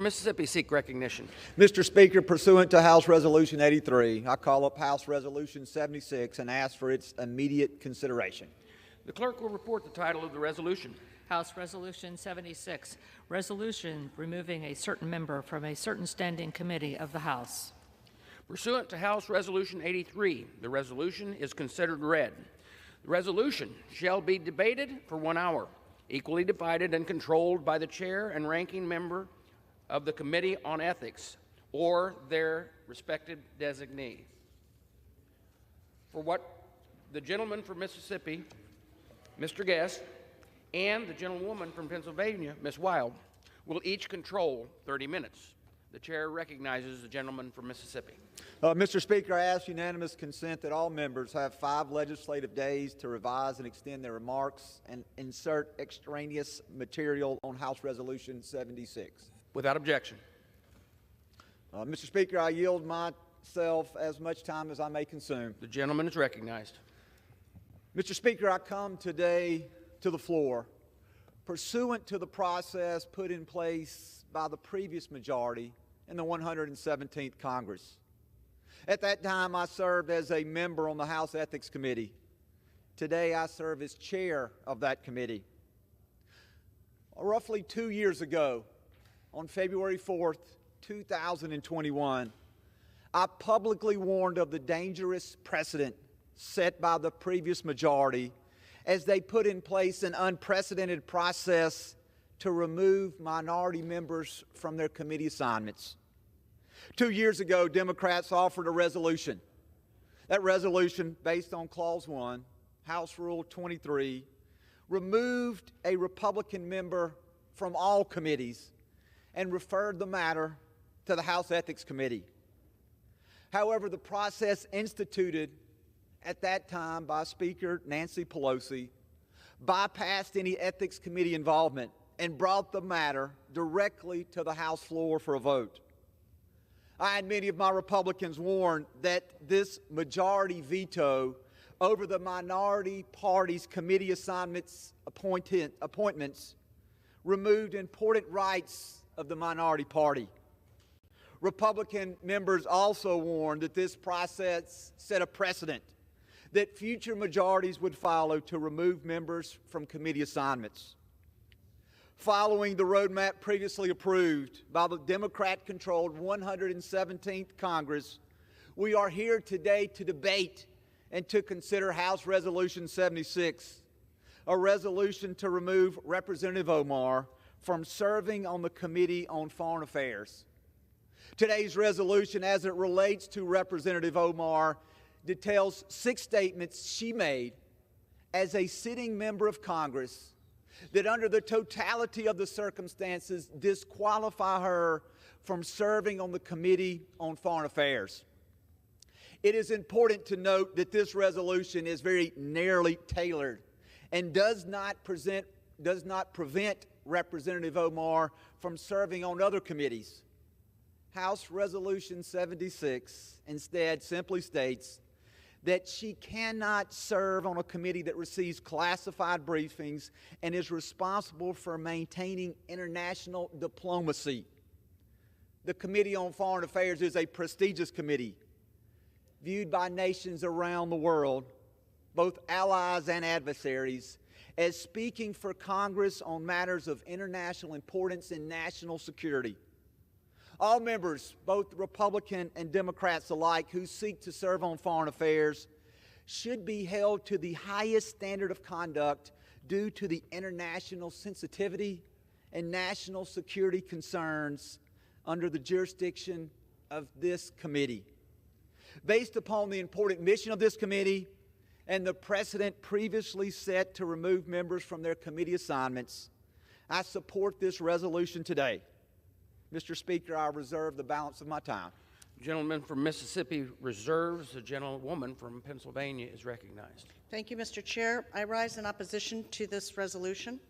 Mississippi seek recognition. Mr. Speaker, pursuant to House Resolution 83, I call up House Resolution 76 and ask for its immediate consideration. The clerk will report the title of the resolution. House Resolution 76, resolution removing a certain member from a certain standing committee of the House. Pursuant to House Resolution 83, the resolution is considered read. The resolution shall be debated for 1 hour, equally divided and controlled by the chair and ranking member of the Committee on Ethics or their respective designee. For what the gentleman from Mississippi, Mr. Guest, and the gentlewoman from Pennsylvania, Ms. Wild, will each control 30 minutes. The chair recognizes the gentleman from Mississippi. Mr. Speaker, I ask unanimous consent that all members have 5 legislative days to revise and extend their remarks and insert extraneous material on House Resolution 76. Without objection. Mr. Speaker, I yield myself as much time as I may consume. The gentleman is recognized. Mr. Speaker, I come today to the floor pursuant to the process put in place by the previous majority in the 117th Congress. At that time, I served as a member on the House Ethics Committee. Today, I serve as chair of that committee. Roughly 2 years ago, on February 4th, 2021, I publicly warned of the dangerous precedent set by the previous majority as they put in place an unprecedented process to remove minority members from their committee assignments. 2 years ago, Democrats offered a resolution. That resolution, based on Clause 1, House Rule 23, removed a Republican member from all committees and referred the matter to the House Ethics Committee. However, the process instituted at that time by Speaker Nancy Pelosi bypassed any Ethics Committee involvement and brought the matter directly to the House floor for a vote. I and many of my Republicans warned that this majority veto over the minority party's committee assignments appointments removed important rights of the minority party. Republican members also warned that this process set a precedent that future majorities would follow to remove members from committee assignments. Following the roadmap previously approved by the Democrat-controlled 117th Congress, we are here today to debate and to consider House Resolution 76, a resolution to remove Representative Omar from serving on the Committee on Foreign Affairs. Today's resolution, as it relates to Representative Omar, details 6 statements she made as a sitting member of Congress that under the totality of the circumstances disqualify her from serving on the Committee on Foreign Affairs. It is important to note that this resolution is very narrowly tailored and does not prevent Representative Omar from serving on other committees. House Resolution 76 instead simply states that she cannot serve on a committee that receives classified briefings and is responsible for maintaining international diplomacy. The Committee on Foreign Affairs is a prestigious committee viewed by nations around the world, both allies and adversaries, as speaking for Congress on matters of international importance and national security. All members, both Republican and Democrats alike, who seek to serve on foreign affairs should be held to the highest standard of conduct due to the international sensitivity and national security concerns under the jurisdiction of this committee. Based upon the important mission of this committee and the precedent previously set to remove members from their committee assignments, I support this resolution today. Mr. Speaker, I reserve the balance of my time. The gentleman from Mississippi reserves. The gentlewoman from Pennsylvania is recognized. Thank you, Mr. Chair. I rise in opposition to this resolution,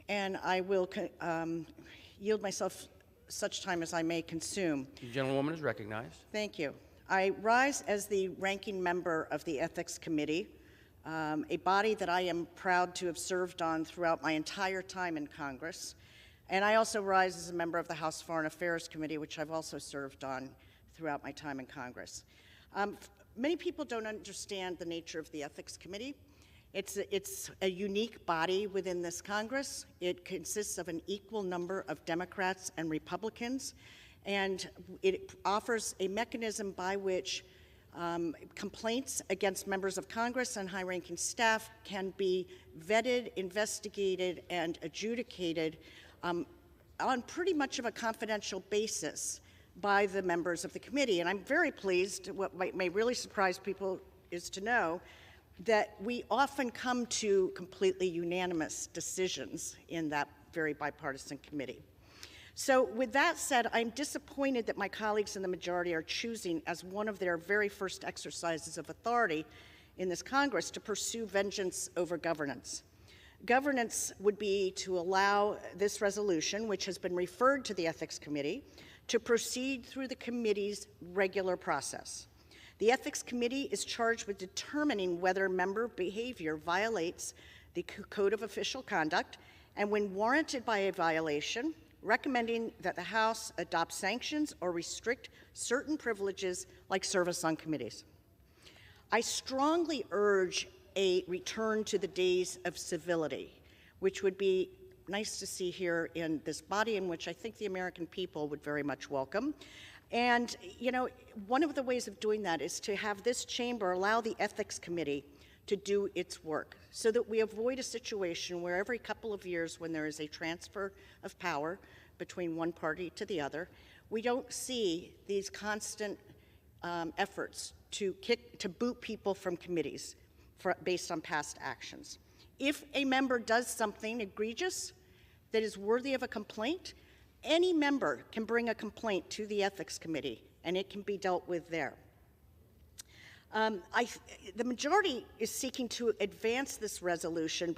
and I will yield myself such time as I may consume. The gentlewoman is recognized. Thank you. I rise as the ranking member of the Ethics Committee, a body that I am proud to have served on throughout my entire time in Congress, And I also rise as a member of the House Foreign Affairs Committee, which I've also served on throughout my time in Congress. Many people don't understand the nature of the Ethics Committee. It's a unique body within this Congress. It consists of an equal number of Democrats and Republicans, and it offers a mechanism by which complaints against members of Congress and high-ranking staff can be vetted, investigated, and adjudicated on pretty much of a confidential basis by the members of the committee. And I'm very pleased, what may really surprise people is to know that we often come to completely unanimous decisions in that very bipartisan committee. So with that said, I'm disappointed that my colleagues in the majority are choosing as one of their very first exercises of authority in this Congress to pursue vengeance over governance. Governance would be to allow this resolution, which has been referred to the Ethics Committee, to proceed through the committee's regular process. The Ethics Committee is charged with determining whether member behavior violates the Code of Official Conduct, and when warranted by a violation, recommending that the House adopt sanctions or restrict certain privileges like service on committees. I strongly urge a return to the days of civility, which would be nice to see here in this body, in which I think the American people would very much welcome. And, you know, one of the ways of doing that is to have this chamber allow the Ethics Committee to do its work, so that we avoid a situation where every couple of years, when there is a transfer of power between one party to the other, we don't see these constant efforts to boot people from committees based on past actions. If a member does something egregious that is worthy of a complaint, any member can bring a complaint to the Ethics Committee, and it can be dealt with there. The majority is seeking to advance this resolution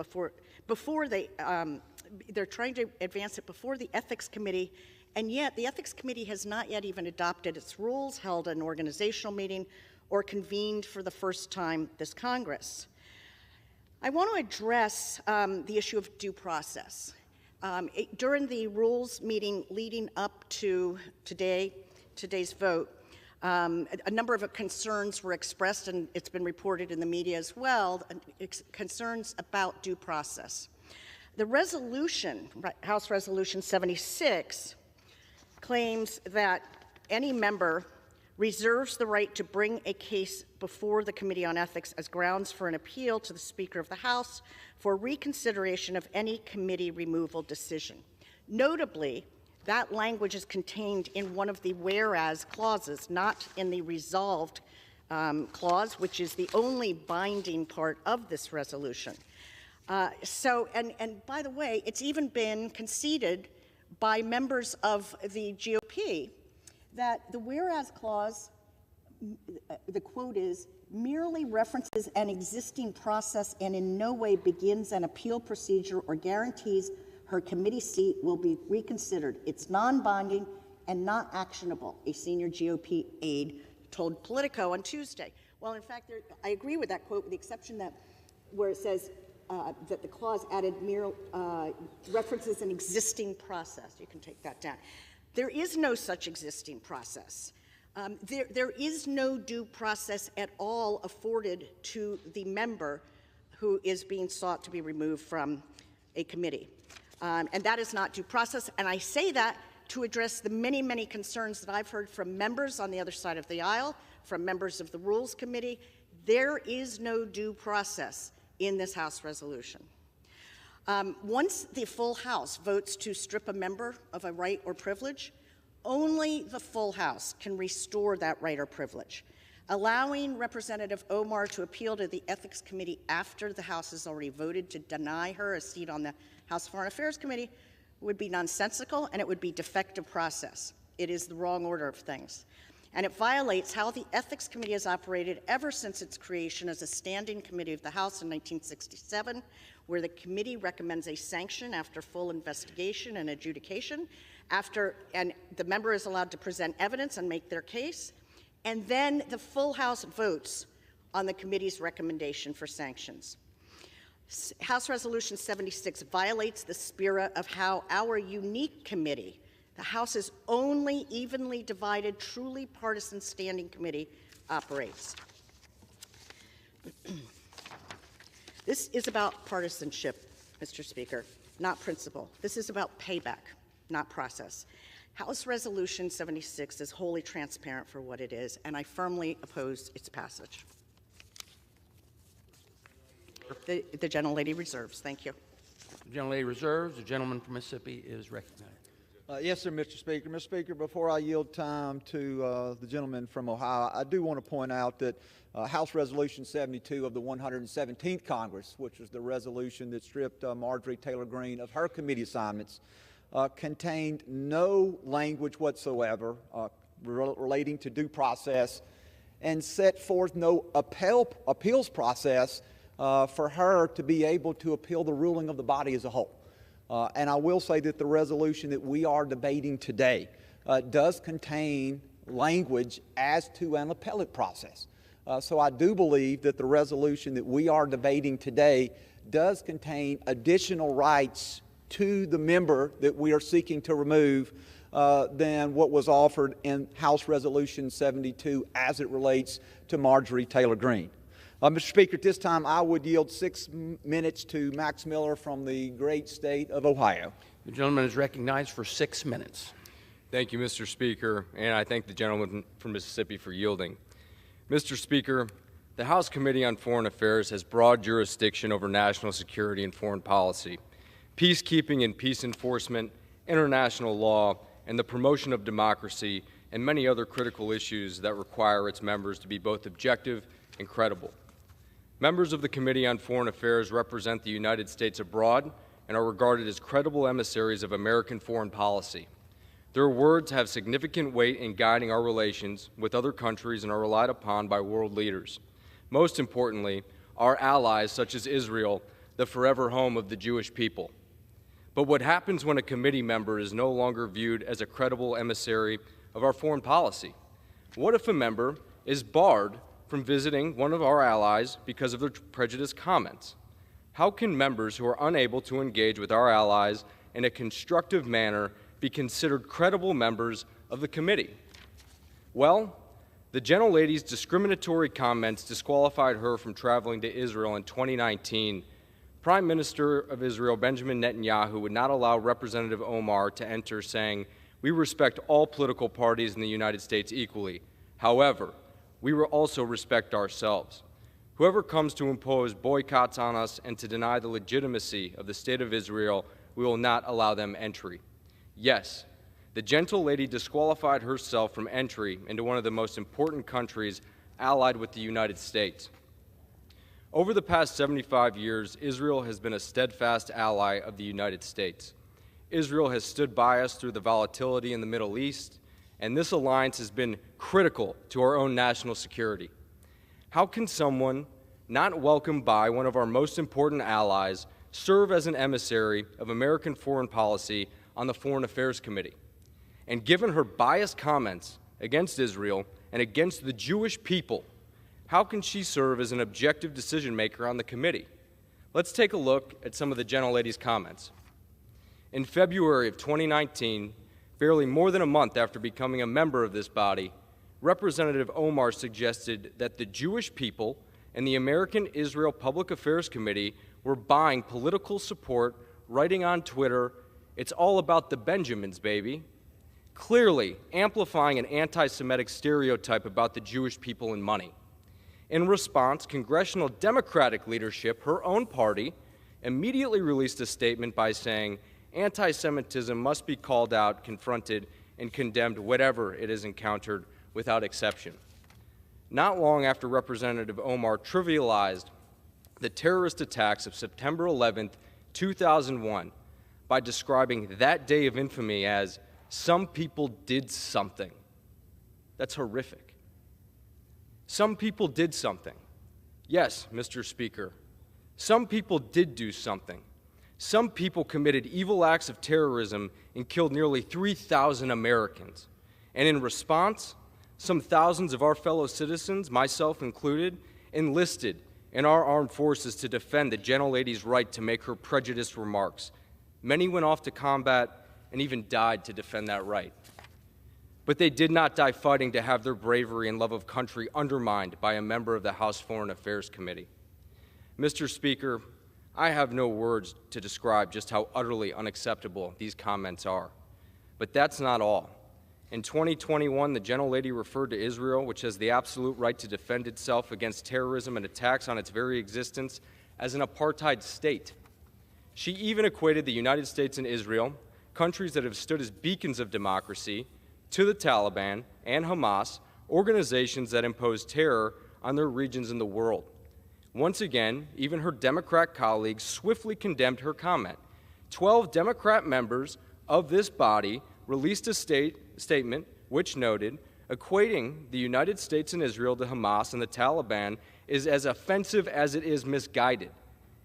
they're trying to advance it before the Ethics Committee, and yet the Ethics Committee has not yet even adopted its rules, held an organizational meeting, or convened for the first time this Congress. I want to address the issue of due process. During the rules meeting leading up to today's vote, a number of concerns were expressed, and it's been reported in the media as well, concerns about due process. The resolution, House Resolution 76, claims that any member reserves the right to bring a case before the Committee on Ethics as grounds for an appeal to the Speaker of the House for reconsideration of any committee removal decision. Notably, that language is contained in one of the whereas clauses, not in the resolved clause, which is the only binding part of this resolution. And by the way, it's even been conceded by members of the GOP that the whereas clause, the quote is, merely references an existing process and in no way begins an appeal procedure or guarantees her committee seat will be reconsidered. It's non-binding and not actionable, a senior GOP aide told Politico on Tuesday. Well, in fact, I agree with that quote, with the exception that where it says that the clause added references an existing process. You can take that down. There is no such existing process. There is no due process at all afforded to the member who is being sought to be removed from a committee. And that is not due process. And I say that to address the many, many concerns that I've heard from members on the other side of the aisle, from members of the Rules Committee. There is no due process in this House resolution. Once the full House votes to strip a member of a right or privilege, only the full House can restore that right or privilege. Allowing Representative Omar to appeal to the Ethics Committee after the House has already voted to deny her a seat on the House Foreign Affairs Committee would be nonsensical, and it would be defective process. It is the wrong order of things. And it violates how the Ethics Committee has operated ever since its creation as a standing committee of the House in 1967, where the committee recommends a sanction after full investigation and adjudication, and the member is allowed to present evidence and make their case, and then the full House votes on the committee's recommendation for sanctions. House Resolution 76 violates the spirit of how our unique committee, the House's only evenly divided, truly partisan standing committee, operates. This is about partisanship, Mr. Speaker, not principle. This is about payback, not process. House Resolution 76 is wholly transparent for what it is, and I firmly oppose its passage. The gentlelady reserves. Thank you. The gentlelady reserves. The gentleman from Mississippi is recognized. Yes, sir, Mr. Speaker. Mr. Speaker, before I yield time to the gentleman from Ohio, I do want to point out that House Resolution 72 of the 117th Congress, which was the resolution that stripped Marjorie Taylor Greene of her committee assignments, contained no language whatsoever relating to due process and set forth no appeals process for her to be able to appeal the ruling of the body as a whole. And I will say that the resolution that we are debating today does contain language as to an appellate process. So I do believe that the resolution that we are debating today does contain additional rights to the member that we are seeking to remove than what was offered in House Resolution 72 as it relates to Marjorie Taylor Greene. Mr. Speaker, at this time I would yield 6 minutes to Max Miller from the great state of Ohio. The gentleman is recognized for 6 minutes. Thank you, Mr. Speaker, and I thank the gentleman from Mississippi for yielding. Mr. Speaker, the House Committee on Foreign Affairs has broad jurisdiction over national security and foreign policy, peacekeeping and peace enforcement, international law, and the promotion of democracy, and many other critical issues that require its members to be both objective and credible. Members of the Committee on Foreign Affairs represent the United States abroad and are regarded as credible emissaries of American foreign policy. Their words have significant weight in guiding our relations with other countries and are relied upon by world leaders. Most importantly, our allies such as Israel, the forever home of the Jewish people. But what happens when a committee member is no longer viewed as a credible emissary of our foreign policy? What if a member is barred from visiting one of our allies because of their prejudiced comments? How can members who are unable to engage with our allies in a constructive manner be considered credible members of the committee? Well, the gentlelady's discriminatory comments disqualified her from traveling to Israel in 2019. Prime Minister of Israel, Benjamin Netanyahu, would not allow Representative Omar to enter, saying, "We respect all political parties in the United States equally. However, we will also respect ourselves. Whoever comes to impose boycotts on us and to deny the legitimacy of the State of Israel, we will not allow them entry." Yes, the gentlelady disqualified herself from entry into one of the most important countries allied with the United States. Over the past 75 years, Israel has been a steadfast ally of the United States. Israel has stood by us through the volatility in the Middle East, and this alliance has been critical to our own national security. How can someone not welcomed by one of our most important allies serve as an emissary of American foreign policy on the Foreign Affairs Committee? And given her biased comments against Israel and against the Jewish people, how can she serve as an objective decision maker on the committee? Let's take a look at some of the gentlelady's comments. In February of 2019, barely more than a month after becoming a member of this body, Representative Omar suggested that the Jewish people and the American Israel Public Affairs Committee were buying political support, writing on Twitter, "It's all about the Benjamins, baby," clearly amplifying an anti-Semitic stereotype about the Jewish people and money. In response, congressional Democratic leadership, her own party, immediately released a statement by saying, "Anti-Semitism must be called out, confronted, and condemned wherever it is encountered without exception." Not long after Representative Omar trivialized the terrorist attacks of September 11th, 2001, by describing that day of infamy as, "Some people did something." That's horrific. Some people did something. Yes, Mr. Speaker, some people did do something. Some people committed evil acts of terrorism and killed nearly 3,000 Americans. And in response, some thousands of our fellow citizens, myself included, enlisted in our armed forces to defend the gentlelady's right to make her prejudiced remarks. Many went off to combat and even died to defend that right. But they did not die fighting to have their bravery and love of country undermined by a member of the House Foreign Affairs Committee. Mr. Speaker, I have no words to describe just how utterly unacceptable these comments are. But that's not all. In 2021, the gentlelady referred to Israel, which has the absolute right to defend itself against terrorism and attacks on its very existence, as an apartheid state. She even equated the United States and Israel, countries that have stood as beacons of democracy, to the Taliban and Hamas, organizations that impose terror on their regions in the world. Once again, even her Democrat colleagues swiftly condemned her comment. 12 Democrat members of this body released a statement which noted, equating the United States and Israel to Hamas and the Taliban is as offensive as it is misguided,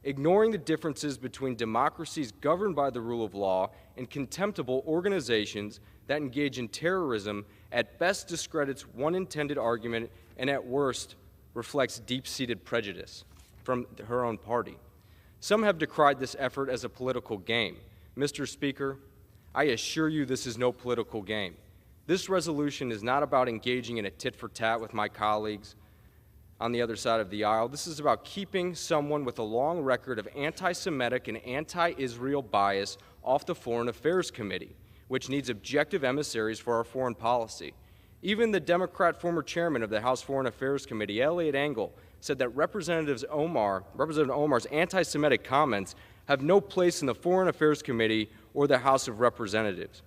ignoring the differences between democracies governed by the rule of law and contemptible organizations that engage in terrorism, at best discredits one intended argument and at worst reflects deep-seated prejudice from her own party. Some have decried this effort as a political game. Mr. Speaker, I assure you this is no political game. This resolution is not about engaging in a tit-for-tat with my colleagues on the other side of the aisle. This is about keeping someone with a long record of anti-Semitic and anti-Israel bias off the Foreign Affairs Committee, which needs objective emissaries for our foreign policy. Even the Democrat former chairman of the House Foreign Affairs Committee, Eliot Engel, said that Representative Omar's anti-Semitic comments have no place in the Foreign Affairs Committee or the House of Representatives.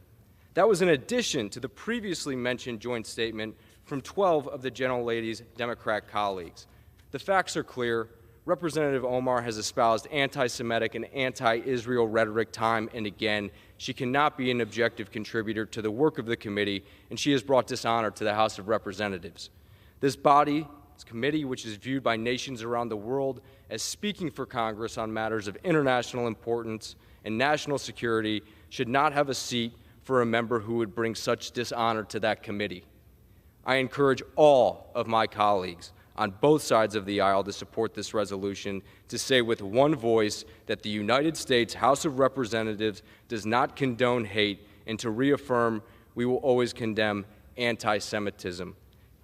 That was in addition to the previously mentioned joint statement from 12 of the gentlelady's Democrat colleagues. The facts are clear. Representative Omar has espoused anti-Semitic and anti-Israel rhetoric time and again. She cannot be an objective contributor to the work of the committee, and she has brought dishonor to the House of Representatives. This body, this committee, which is viewed by nations around the world as speaking for Congress on matters of international importance and national security, should not have a seat for a member who would bring such dishonor to that committee. I encourage all of my colleagues on both sides of the aisle to support this resolution, to say with one voice that the United States House of Representatives does not condone hate, and to reaffirm we will always condemn anti-Semitism.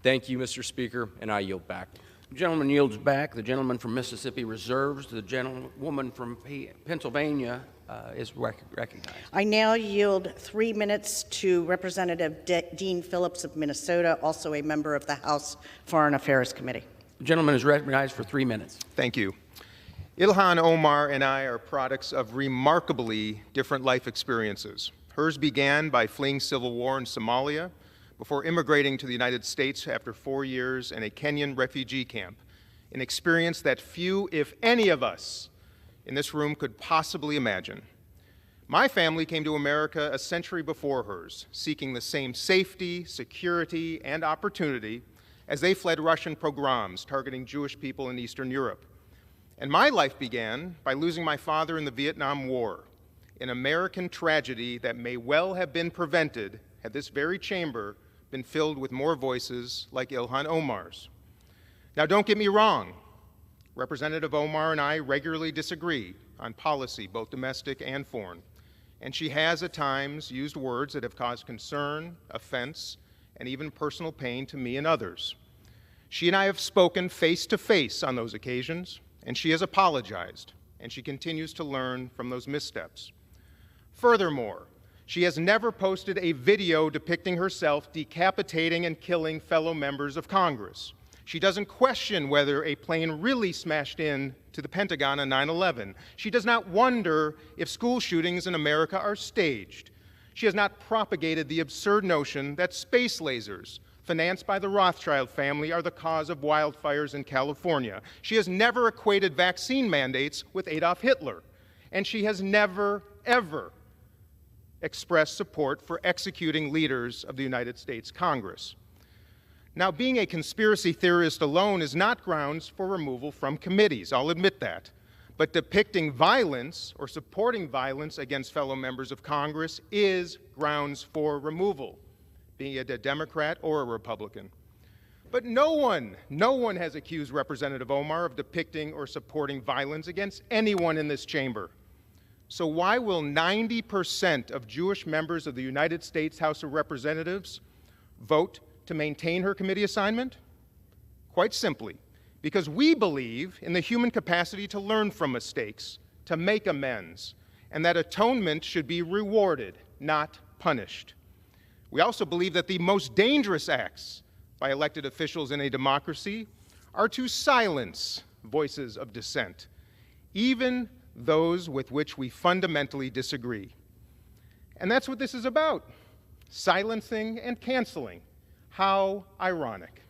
Thank you, Mr. Speaker, and I yield back. The gentleman yields back. The gentleman from Mississippi reserves. The gentlewoman from Pennsylvania is recognized. I now yield 3 minutes to Representative Dean Phillips of Minnesota, also a member of the House Foreign Affairs Committee. The gentleman is recognized for 3 minutes. Thank you. Ilhan Omar and I are products of remarkably different life experiences. Hers began by fleeing civil war in Somalia before immigrating to the United States after 4 years in a Kenyan refugee camp, an experience that few, if any of us in this room could possibly imagine. My family came to America a century before hers, seeking the same safety, security, and opportunity as they fled Russian pogroms targeting Jewish people in Eastern Europe. And my life began by losing my father in the Vietnam War, an American tragedy that may well have been prevented had this very chamber been filled with more voices like Ilhan Omar's. Now, don't get me wrong. Representative Omar and I regularly disagree on policy, both domestic and foreign, and she has at times used words that have caused concern, offense, and even personal pain to me and others. She and I have spoken face to face on those occasions, and she has apologized, and she continues to learn from those missteps. Furthermore, she has never posted a video depicting herself decapitating and killing fellow members of Congress. She doesn't question whether a plane really smashed in to the Pentagon on 9/11. She does not wonder if school shootings in America are staged. She has not propagated the absurd notion that space lasers financed by the Rothschild family are the cause of wildfires in California. She has never equated vaccine mandates with Adolf Hitler. And she has never, ever expressed support for executing leaders of the United States Congress. Now, being a conspiracy theorist alone is not grounds for removal from committees, I'll admit that. But depicting violence or supporting violence against fellow members of Congress is grounds for removal, be it a Democrat or a Republican. But no one has accused Representative Omar of depicting or supporting violence against anyone in this chamber. So why will 90% of Jewish members of the United States House of Representatives vote to maintain her committee assignment? Quite simply, because we believe in the human capacity to learn from mistakes, to make amends, and that atonement should be rewarded, not punished. We also believe that the most dangerous acts by elected officials in a democracy are to silence voices of dissent, even those with which we fundamentally disagree. And that's what this is about, silencing and canceling. How ironic.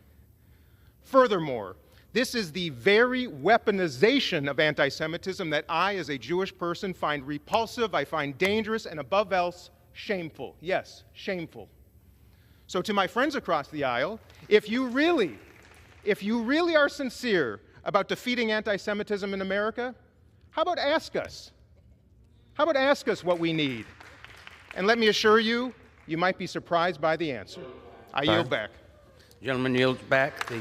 Furthermore, this is the very weaponization of anti-Semitism that I, as a Jewish person, find repulsive, I find dangerous, and above else, shameful. Yes, shameful. So to my friends across the aisle, if you really are sincere about defeating anti-Semitism in America, how about ask us? How about ask us what we need? And let me assure you, you might be surprised by the answer. I yield back. The gentleman yields back. The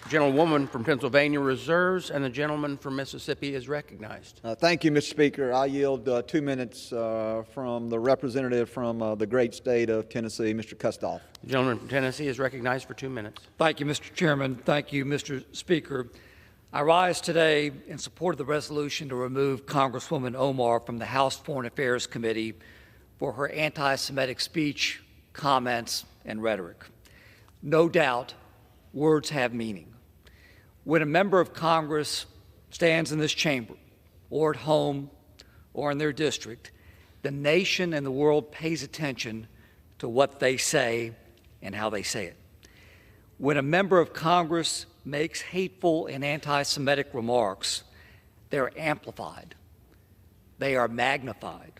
gentlewoman from Pennsylvania reserves, and the gentleman from Mississippi is recognized. Thank you, Mr. Speaker. I yield 2 minutes from the representative from the great state of Tennessee, Mr. Kustoff. The gentleman from Tennessee is recognized for 2 minutes. Thank you, Mr. Chairman. Thank you, Mr. Speaker. I rise today in support of the resolution to remove Congresswoman Omar from the House Foreign Affairs Committee for her anti-Semitic speech, comments, and rhetoric. No doubt, words have meaning. When a member of Congress stands in this chamber, or at home, or in their district, the nation and the world pays attention to what they say and how they say it. When a member of Congress makes hateful and anti-Semitic remarks, they're amplified. They are magnified.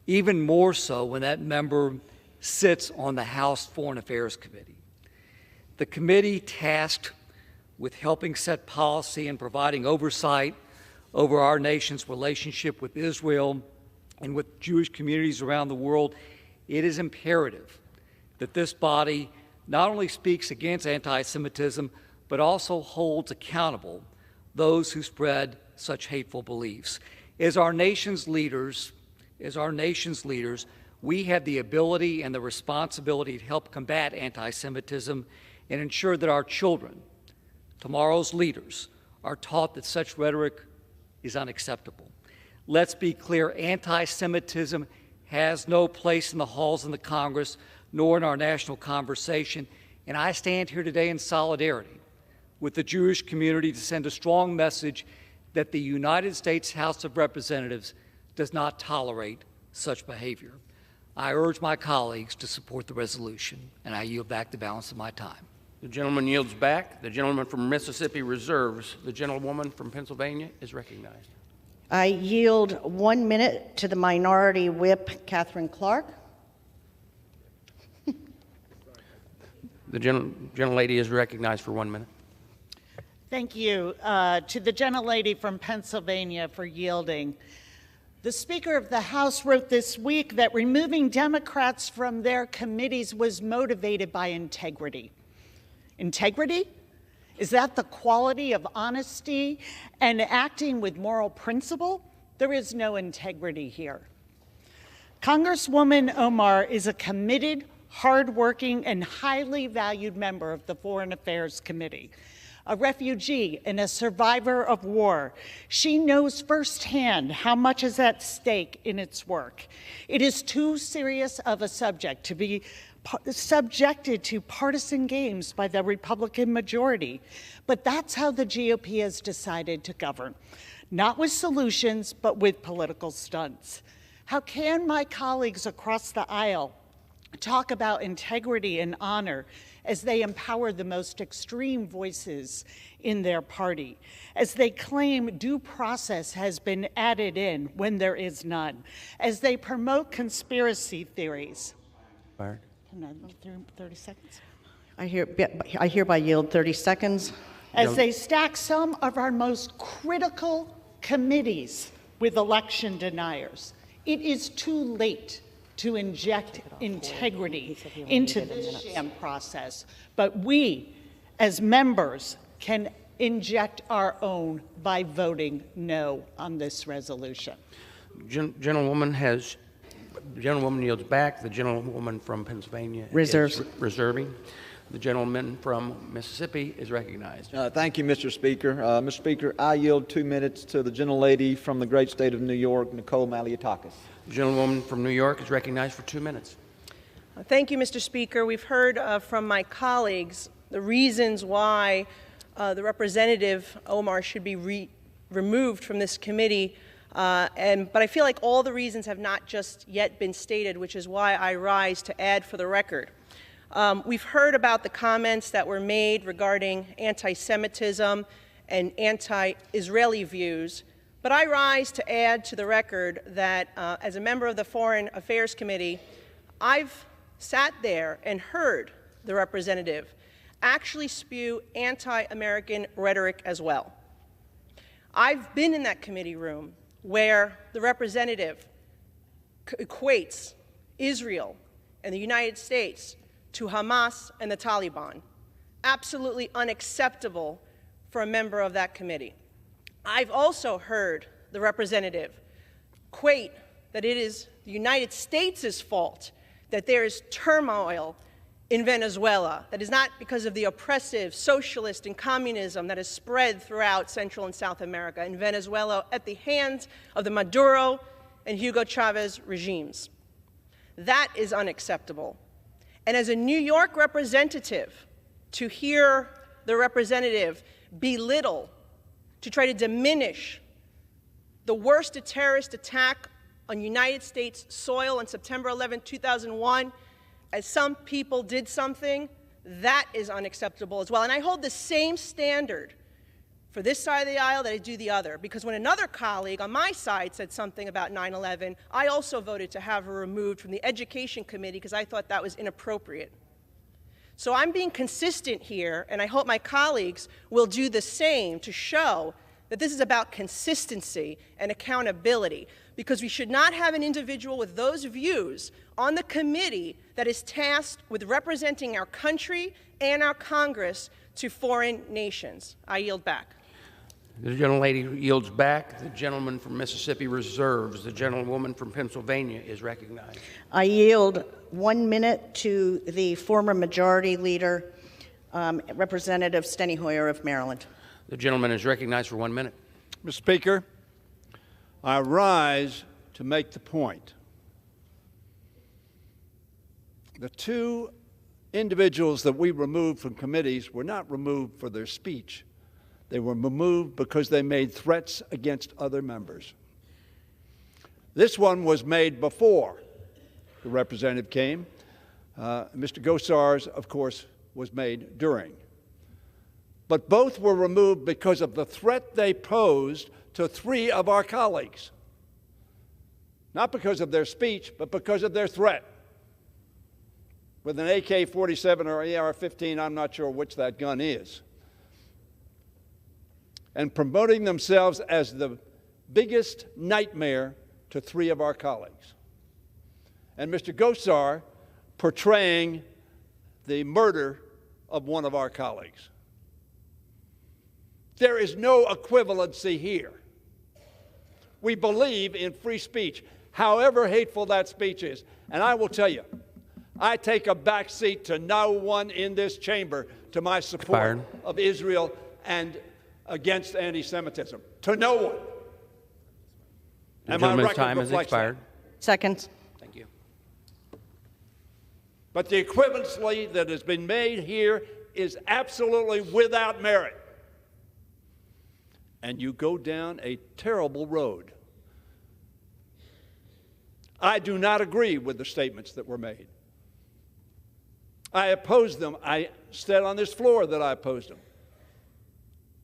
Even more so when that member sits on the House Foreign Affairs Committee. The committee tasked with helping set policy and providing oversight over our nation's relationship with Israel and with Jewish communities around the world, it is imperative that this body not only speaks against anti-Semitism, but also holds accountable those who spread such hateful beliefs. As our nation's leaders, we have the ability and the responsibility to help combat anti-Semitism and ensure that our children, tomorrow's leaders, are taught that such rhetoric is unacceptable. Let's be clear, anti-Semitism has no place in the halls of the Congress, nor in our national conversation, and I stand here today in solidarity with the Jewish community to send a strong message that the United States House of Representatives does not tolerate such behavior. I urge my colleagues to support the resolution, and I yield back the balance of my time. The gentleman yields back. The gentleman from Mississippi reserves. The gentlewoman from Pennsylvania is recognized. I yield 1 minute to the minority whip, Catherine Clark. The gentlelady is recognized for 1 minute. Thank you to the gentlelady from Pennsylvania for yielding. The Speaker of the House wrote this week that removing Democrats from their committees was motivated by integrity. Integrity? Is that the quality of honesty and acting with moral principle? There is no integrity here. Congresswoman Omar is a committed, hardworking, and highly valued member of the Foreign Affairs Committee. A refugee and a survivor of war, she knows firsthand how much is at stake in its work. It is too serious of a subject to be subjected to partisan games by the Republican majority. But that's how the GOP has decided to govern. Not with solutions, but with political stunts. How can my colleagues across the aisle talk about integrity and honor as they empower the most extreme voices in their party, as they claim due process has been added in when there is none, as they promote conspiracy theories? Fired. Can I go through 30 seconds? I hereby yield 30 seconds. As they stack some of our most critical committees with election deniers. It is too late to inject integrity into this sham process, but we, as members, can inject our own by voting no on this resolution. Gentlewoman yields back. The gentlewoman from Pennsylvania Reserves. is reserving. The gentleman from Mississippi is recognized. Thank you, Mr. Speaker. Mr. Speaker, I yield 2 minutes to the gentlelady from the great state of New York, Nicole Malliotakis. The gentlewoman from New York is recognized for 2 minutes. Thank you, Mr. Speaker. We've heard from my colleagues the reasons why the Representative Omar should be removed from this committee, but I feel like all the reasons have not just yet been stated, which is why I rise to add for the record. We've heard about the comments that were made regarding anti-Semitism and anti-Israeli views, but I rise to add to the record that as a member of the Foreign Affairs Committee, I've sat there and heard the representative actually spew anti-American rhetoric as well. I've been in that committee room where the representative equates Israel and the United States to Hamas and the Taliban. Absolutely unacceptable for a member of that committee. I've also heard the representative equate that it is the United States' fault that there is turmoil in Venezuela, that is not because of the oppressive socialist and communism that has spread throughout Central and South America, in Venezuela at the hands of the Maduro and Hugo Chavez regimes. That is unacceptable. And as a New York representative, to hear the representative belittle, to try to diminish the worst terrorist attack on United States soil on September 11, 2001, as some people did something, that is unacceptable as well. And I hold the same standard for this side of the aisle that I do the other, because when another colleague on my side said something about 9/11, I also voted to have her removed from the Education Committee because I thought that was inappropriate. So I'm being consistent here, and I hope my colleagues will do the same to show that this is about consistency and accountability, because we should not have an individual with those views on the committee that is tasked with representing our country and our Congress to foreign nations. I yield back. The gentlelady yields back. The gentleman from Mississippi reserves. The gentlewoman from Pennsylvania is recognized. I yield 1 minute to the former Majority Leader, Representative Steny Hoyer of Maryland. The gentleman is recognized for 1 minute. Mr. Speaker, I rise to make the point. The two individuals that we removed from committees were not removed for their speech. They were removed because they made threats against other members. This one was made before the representative came. Mr. Gosar's, of course, was made during. But both were removed because of the threat they posed to 3 of our colleagues. Not because of their speech, but because of their threat. With an AK-47 or AR-15, I'm not sure which that gun is. And promoting themselves as the biggest nightmare to 3 of our colleagues. And Mr. Gosar portraying the murder of one of our colleagues. There is no equivalency here. We believe in free speech, however hateful that speech is. And I will tell you, I take a back seat to no one in this chamber to my support of Israel and against anti-Semitism. To no one. The gentleman's time has expired. Seconds. Thank you. But the equivalency that has been made here is absolutely without merit. And you go down a terrible road. I do not agree with the statements that were made. I oppose them. I said on this floor that I opposed them.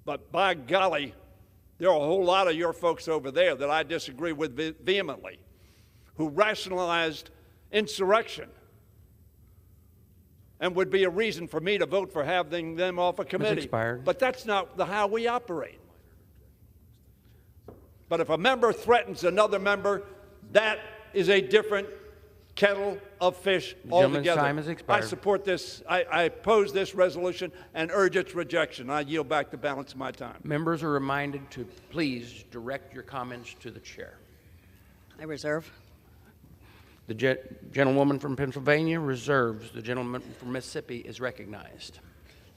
But by golly, there are a whole lot of your folks over there that I disagree with vehemently, who rationalized insurrection and would be a reason for me to vote for having them off a committee. But that's not how we operate. But if a member threatens another member, that is a different kettle of fish gentleman's altogether. time has expired. I support this. I oppose this resolution and urge its rejection. I yield back the balance of my time. Members are reminded to please direct your comments to the chair. I reserve. The gentlewoman from Pennsylvania reserves. The gentleman from Mississippi is recognized.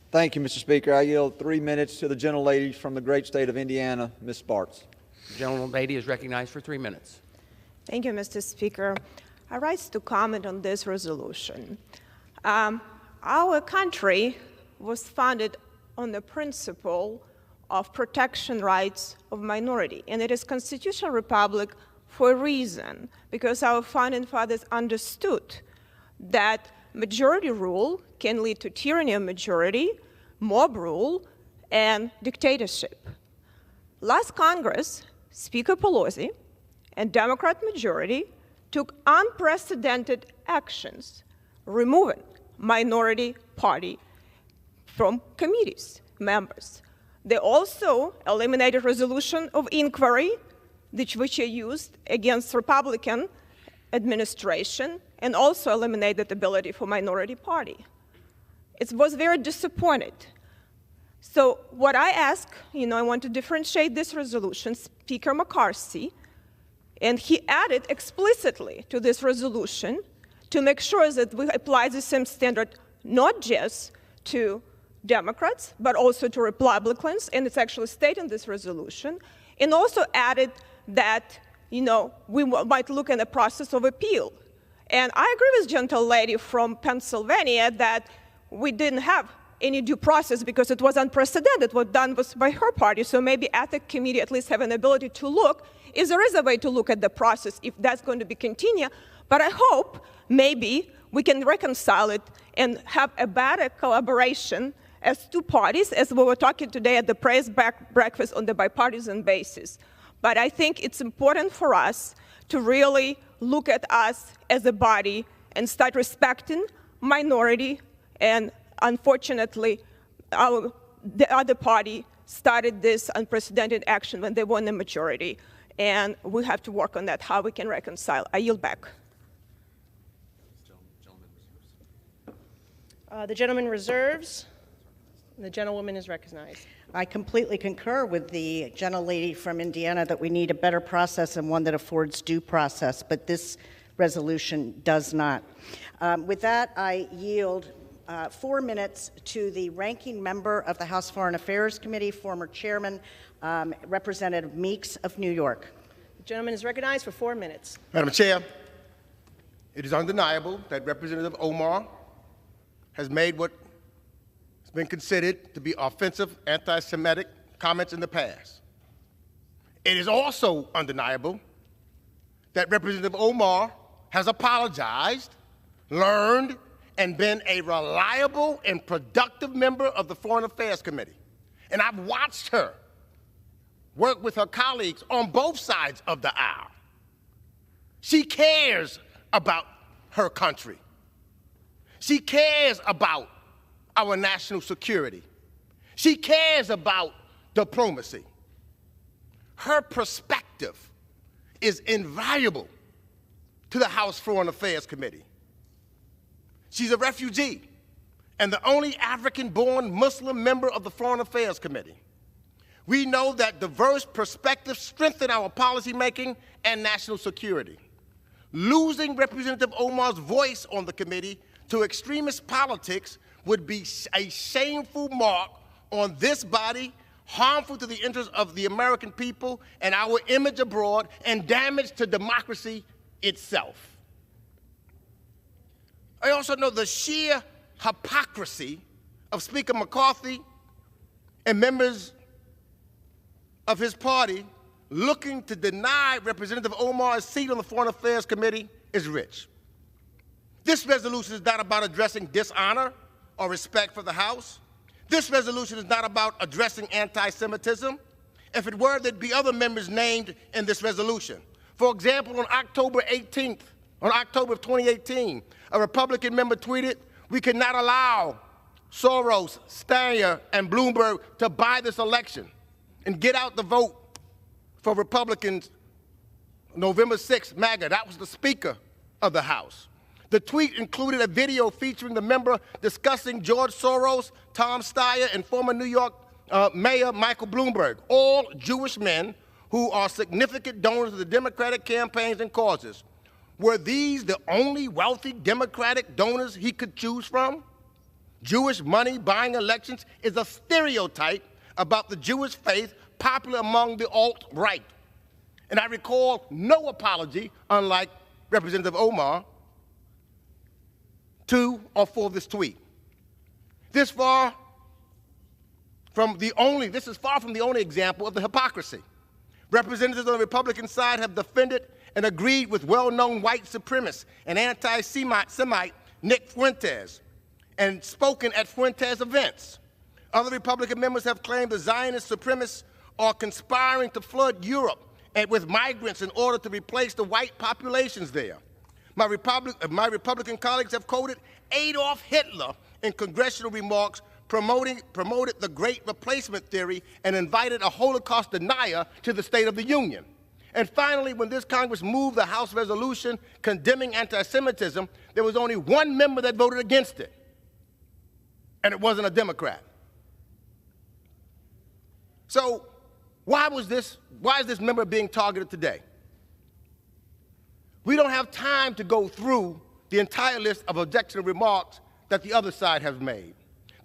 Thank you, Mr. Speaker. I yield 3 minutes to the gentlelady from the great state of Indiana, Ms. Sparks. The gentlelady is recognized for 3 minutes. Thank you, Mr. Speaker. I rise to comment on this resolution. Our country was founded on the principle of protection rights of minority, and it is constitutional republic for a reason, because our founding fathers understood that majority rule can lead to tyranny of majority, mob rule, and dictatorship. Last Congress, Speaker Pelosi and Democrat majority took unprecedented actions, removing minority party from committees members. They also eliminated resolution of inquiry, which are used against Republican administration, and also eliminated the ability for minority party. It was very disappointed. So what I ask, I want to differentiate this resolution, Speaker McCarthy, and he added explicitly to this resolution to make sure that we apply the same standard not just to Democrats, but also to Republicans, and it's actually stated in this resolution, and also added that, we might look at the process of appeal. And I agree with gentlelady from Pennsylvania that we didn't have any due process because it was unprecedented. What done was by her party. So maybe Ethics Committee at least have an ability to look. If there is a way to look at the process, if that's going to be continued. But I hope maybe we can reconcile it and have a better collaboration as two parties, as we were talking today at the praise breakfast on the bipartisan basis. But I think it's important for us to really look at us as a body and start respecting minority. And unfortunately, the other party started this unprecedented action when they won the majority. And we have to work on that, how we can reconcile. I yield back. The gentleman reserves. The gentlewoman is recognized. I completely concur with the gentlelady from Indiana that we need a better process and one that affords due process, but this resolution does not. With that, I yield 4 minutes to the ranking member of the House Foreign Affairs Committee, former chairman, Representative Meeks of New York. The gentleman is recognized for 4 minutes. Madam Chair, it is undeniable that Representative Omar has made what has been considered to be offensive anti-Semitic comments in the past. It is also undeniable that Representative Omar has apologized, learned, and been a reliable and productive member of the Foreign Affairs Committee. And I've watched her work with her colleagues on both sides of the aisle. She cares about her country. She cares about our national security. She cares about diplomacy. Her perspective is invaluable to the House Foreign Affairs Committee. She's a refugee and the only African-born Muslim member of the Foreign Affairs Committee. We know that diverse perspectives strengthen our policymaking and national security. Losing Representative Omar's voice on the committee to extremist politics would be a shameful mark on this body, harmful to the interests of the American people and our image abroad, and damage to democracy itself. I also know the sheer hypocrisy of Speaker McCarthy and members of his party looking to deny Representative Omar a seat on the Foreign Affairs Committee is rich. This resolution is not about addressing dishonor or respect for the House. This resolution is not about addressing anti-Semitism. If it were, there'd be other members named in this resolution. For example, on October 18th, on October of 2018, a Republican member tweeted, "We cannot allow Soros, Steyer, and Bloomberg to buy this election and get out the vote for Republicans November 6th, MAGA." That was the Speaker of the House. The tweet included a video featuring the member discussing George Soros, Tom Steyer, and former New York Mayor Michael Bloomberg, all Jewish men who are significant donors of the Democratic campaigns and causes. Were these the only wealthy Democratic donors he could choose from? Jewish money buying elections is a stereotype about the Jewish faith popular among the alt-right. And I recall no apology, unlike Representative Omar, to or for this tweet. This is far from the only example of the hypocrisy. Representatives on the Republican side have defended and agreed with well-known white supremacist and anti-Semite Nick Fuentes and spoken at Fuentes events. Other Republican members have claimed the Zionist supremacists are conspiring to flood Europe and with migrants in order to replace the white populations there. My Republican colleagues have quoted Adolf Hitler in congressional remarks promoted the Great Replacement theory and invited a Holocaust denier to the State of the Union. And finally, when this Congress moved the House resolution condemning anti-Semitism, there was only one member that voted against it, and it wasn't a Democrat. So why is this member being targeted today? We don't have time to go through the entire list of objectionable remarks that the other side has made.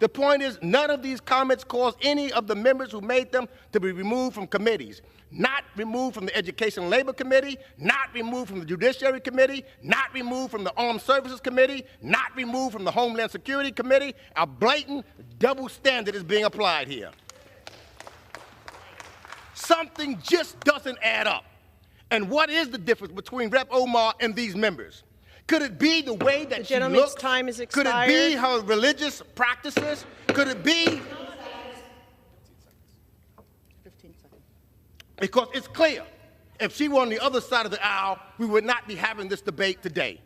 The point is, none of these comments caused any of the members who made them to be removed from committees. Not removed from the Education and Labor Committee, not removed from the Judiciary Committee, not removed from the Armed Services Committee, not removed from the Homeland Security Committee. A blatant double standard is being applied here. Something just doesn't add up. And what is the difference between Rep. Omar and these members? Could it be the way that she looks? Time is expired. Could it be her religious practices? Could it be? 15 seconds. Because it's clear, if she were on the other side of the aisle, we would not be having this debate today.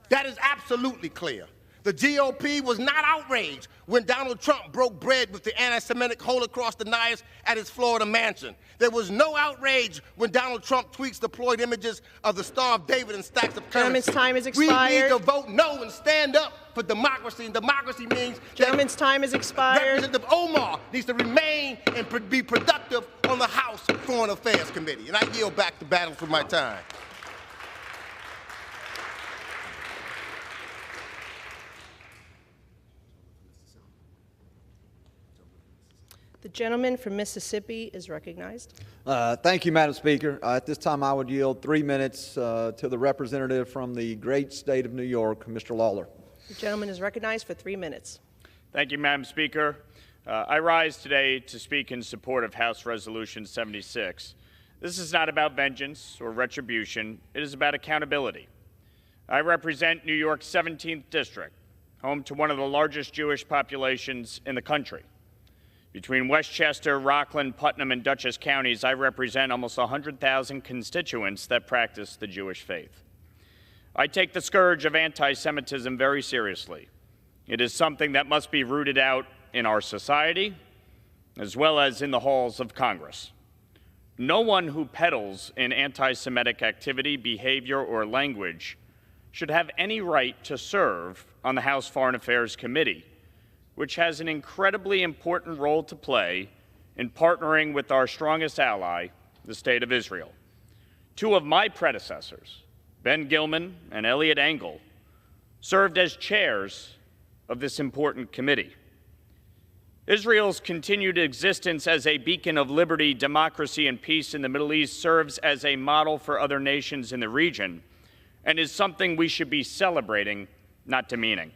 That is absolutely clear. The GOP was not outraged when Donald Trump broke bread with the anti-Semitic Holocaust deniers at his Florida mansion. There was no outrage when Donald Trump tweets deployed images of the Star of David and stacks of currency. Gentleman's time is expired. We need to vote no and stand up for democracy, and democracy means Gentleman's time is expired. Representative Omar needs to remain and be productive on the House Foreign Affairs Committee. And I yield back the battle for my time. The gentleman from Mississippi is recognized. Thank you, Madam Speaker. At this time, I would yield 3 minutes to the representative from the great state of New York, Mr. Lawler. The gentleman is recognized for 3 minutes. Thank you, Madam Speaker. I rise today to speak in support of House Resolution 76. This is not about vengeance or retribution. It is about accountability. I represent New York's 17th District, home to one of the largest Jewish populations in the country. Between Westchester, Rockland, Putnam, and Dutchess counties, I represent almost 100,000 constituents that practice the Jewish faith. I take the scourge of anti-Semitism very seriously. It is something that must be rooted out in our society, as well as in the halls of Congress. No one who peddles in anti-Semitic activity, behavior, or language should have any right to serve on the House Foreign Affairs Committee, which has an incredibly important role to play in partnering with our strongest ally, the State of Israel. Two of my predecessors, Ben Gilman and Elliot Engel, served as chairs of this important committee. Israel's continued existence as a beacon of liberty, democracy, and peace in the Middle East serves as a model for other nations in the region and is something we should be celebrating, not demeaning.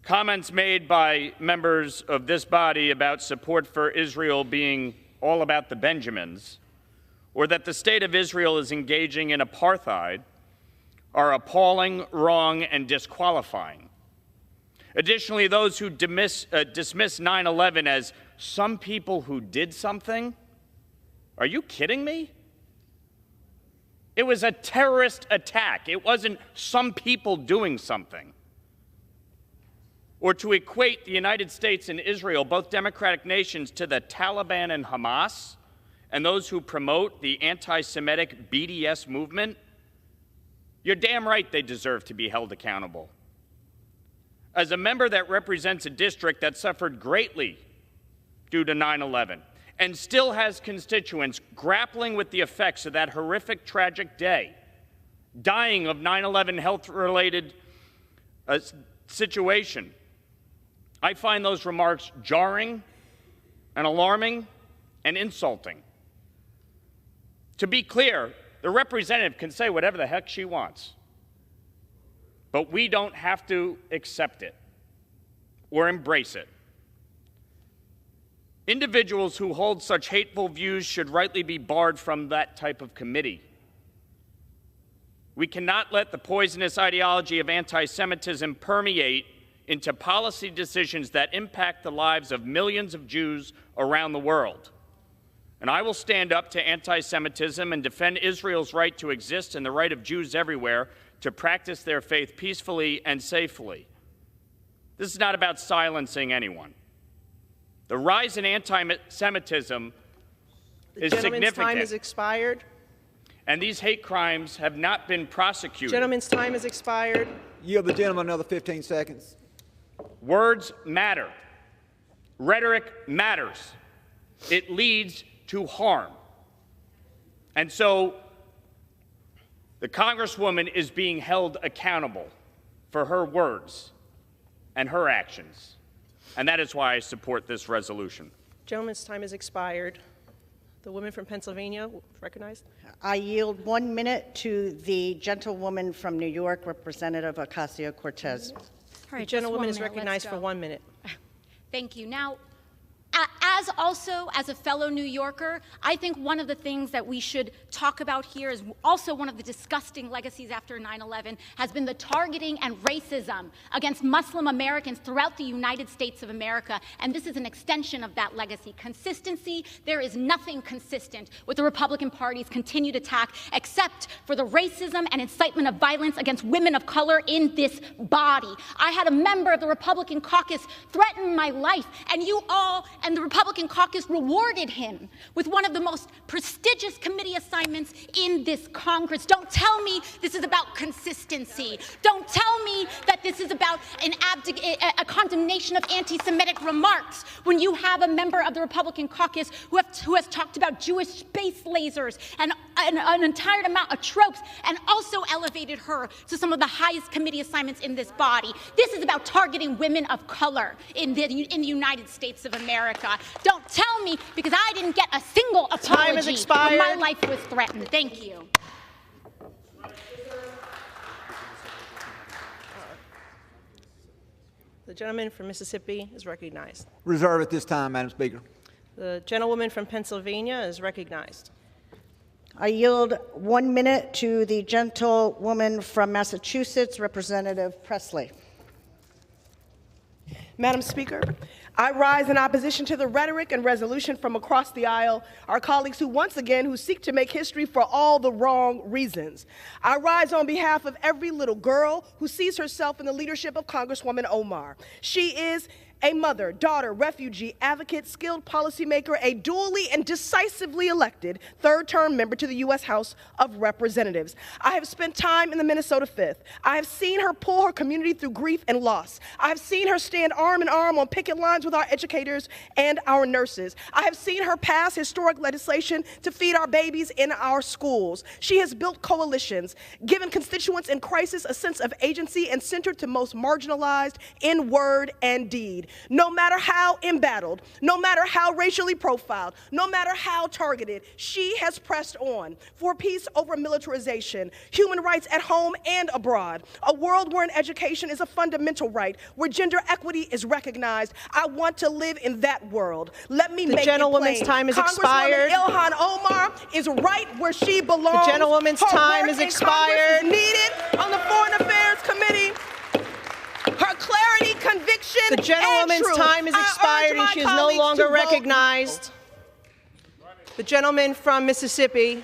Comments made by members of this body about support for Israel being all about the Benjamins, or that the State of Israel is engaging in apartheid, are appalling, wrong, and disqualifying. Additionally, those who dismiss 9/11 as some people who did something, are you kidding me? It was a terrorist attack. It wasn't some people doing something. Or to equate the United States and Israel, both democratic nations, to the Taliban and Hamas, and those who promote the anti-Semitic BDS movement, You're damn right they deserve to be held accountable. As a member that represents a district that suffered greatly due to 9/11 and still has constituents grappling with the effects of that horrific, tragic day, dying of 9/11 health-related situation, I find those remarks jarring and alarming and insulting. To be clear, the representative can say whatever the heck she wants, but we don't have to accept it or embrace it. Individuals who hold such hateful views should rightly be barred from that type of committee. We cannot let the poisonous ideology of anti-Semitism permeate into policy decisions that impact the lives of millions of Jews around the world. And I will stand up to anti-Semitism and defend Israel's right to exist and the right of Jews everywhere to practice their faith peacefully and safely. This is not about silencing anyone. The rise in anti-Semitism is significant. Gentleman's time has expired. And these hate crimes have not been prosecuted. Gentleman's time has expired. Yield the gentleman another 15 seconds. Words matter. Rhetoric matters. It leads to harm. And so the Congresswoman is being held accountable for her words and her actions. And that is why I support this resolution. Gentleman's time has expired. The woman from Pennsylvania, recognized. I yield 1 minute to the gentlewoman from New York, Representative The Ocasio-Cortez. All right, gentlewoman is recognized for 1 minute. Thank you. Now, as a fellow New Yorker, I think one of the things that we should talk about here is also one of the disgusting legacies after 9/11 has been the targeting and racism against Muslim Americans throughout the United States of America, and this is an extension of that legacy. Consistency, there is nothing consistent with the Republican Party's continued attack except for the racism and incitement of violence against women of color in this body. I had a member of the Republican caucus threaten my life, and you all and the Republican caucus rewarded him with one of the most prestigious committee assignments in this Congress. Don't tell me this is about consistency. Don't tell me that this is about a condemnation of anti-Semitic remarks when you have a member of the Republican caucus who has talked about Jewish space lasers and an entire amount of tropes and also elevated her to some of the highest committee assignments in this body. This is about targeting women of color in the United States of America. Don't tell me, because I didn't get a single apology when my life was threatened. Thank you. The gentleman from Mississippi is recognized. Reserve at this time, Madam Speaker. The gentlewoman from Pennsylvania is recognized. I yield 1 minute to the gentlewoman from Massachusetts, Representative Presley. Madam Speaker, I rise in opposition to the rhetoric and resolution from across the aisle, our colleagues who seek to make history for all the wrong reasons. I rise on behalf of every little girl who sees herself in the leadership of Congresswoman Omar. She is a mother, daughter, refugee, advocate, skilled policymaker, a duly and decisively elected third-term member to the U.S. House of Representatives. I have spent time in the Minnesota 5th. I have seen her pull her community through grief and loss. I have seen her stand arm in arm on picket lines with our educators and our nurses. I have seen her pass historic legislation to feed our babies in our schools. She has built coalitions, given constituents in crisis a sense of agency, and centered to most marginalized in word and deed. No matter how embattled, no matter how racially profiled, no matter how targeted, she has pressed on for peace over militarization, human rights at home and abroad, a world where an education is a fundamental right, where gender equity is recognized. I want to live in that world. Let me make it plain. The gentlewoman's time has expired. Ilhan Omar is right where she belongs. The gentlewoman's time has expired. Is needed on the Foreign Affairs Committee. Her clarity, conviction, the gentlewoman's time has expired and she is no longer recognized. The gentleman from Mississippi.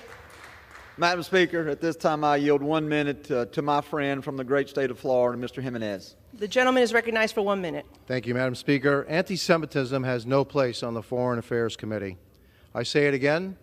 Madam Speaker, at this time I yield 1 minute to my friend from the great state of Florida, Mr. Jimenez. The gentleman is recognized for 1 minute. Thank you, Madam Speaker. Anti-Semitism has no place on the Foreign Affairs Committee. I say it again,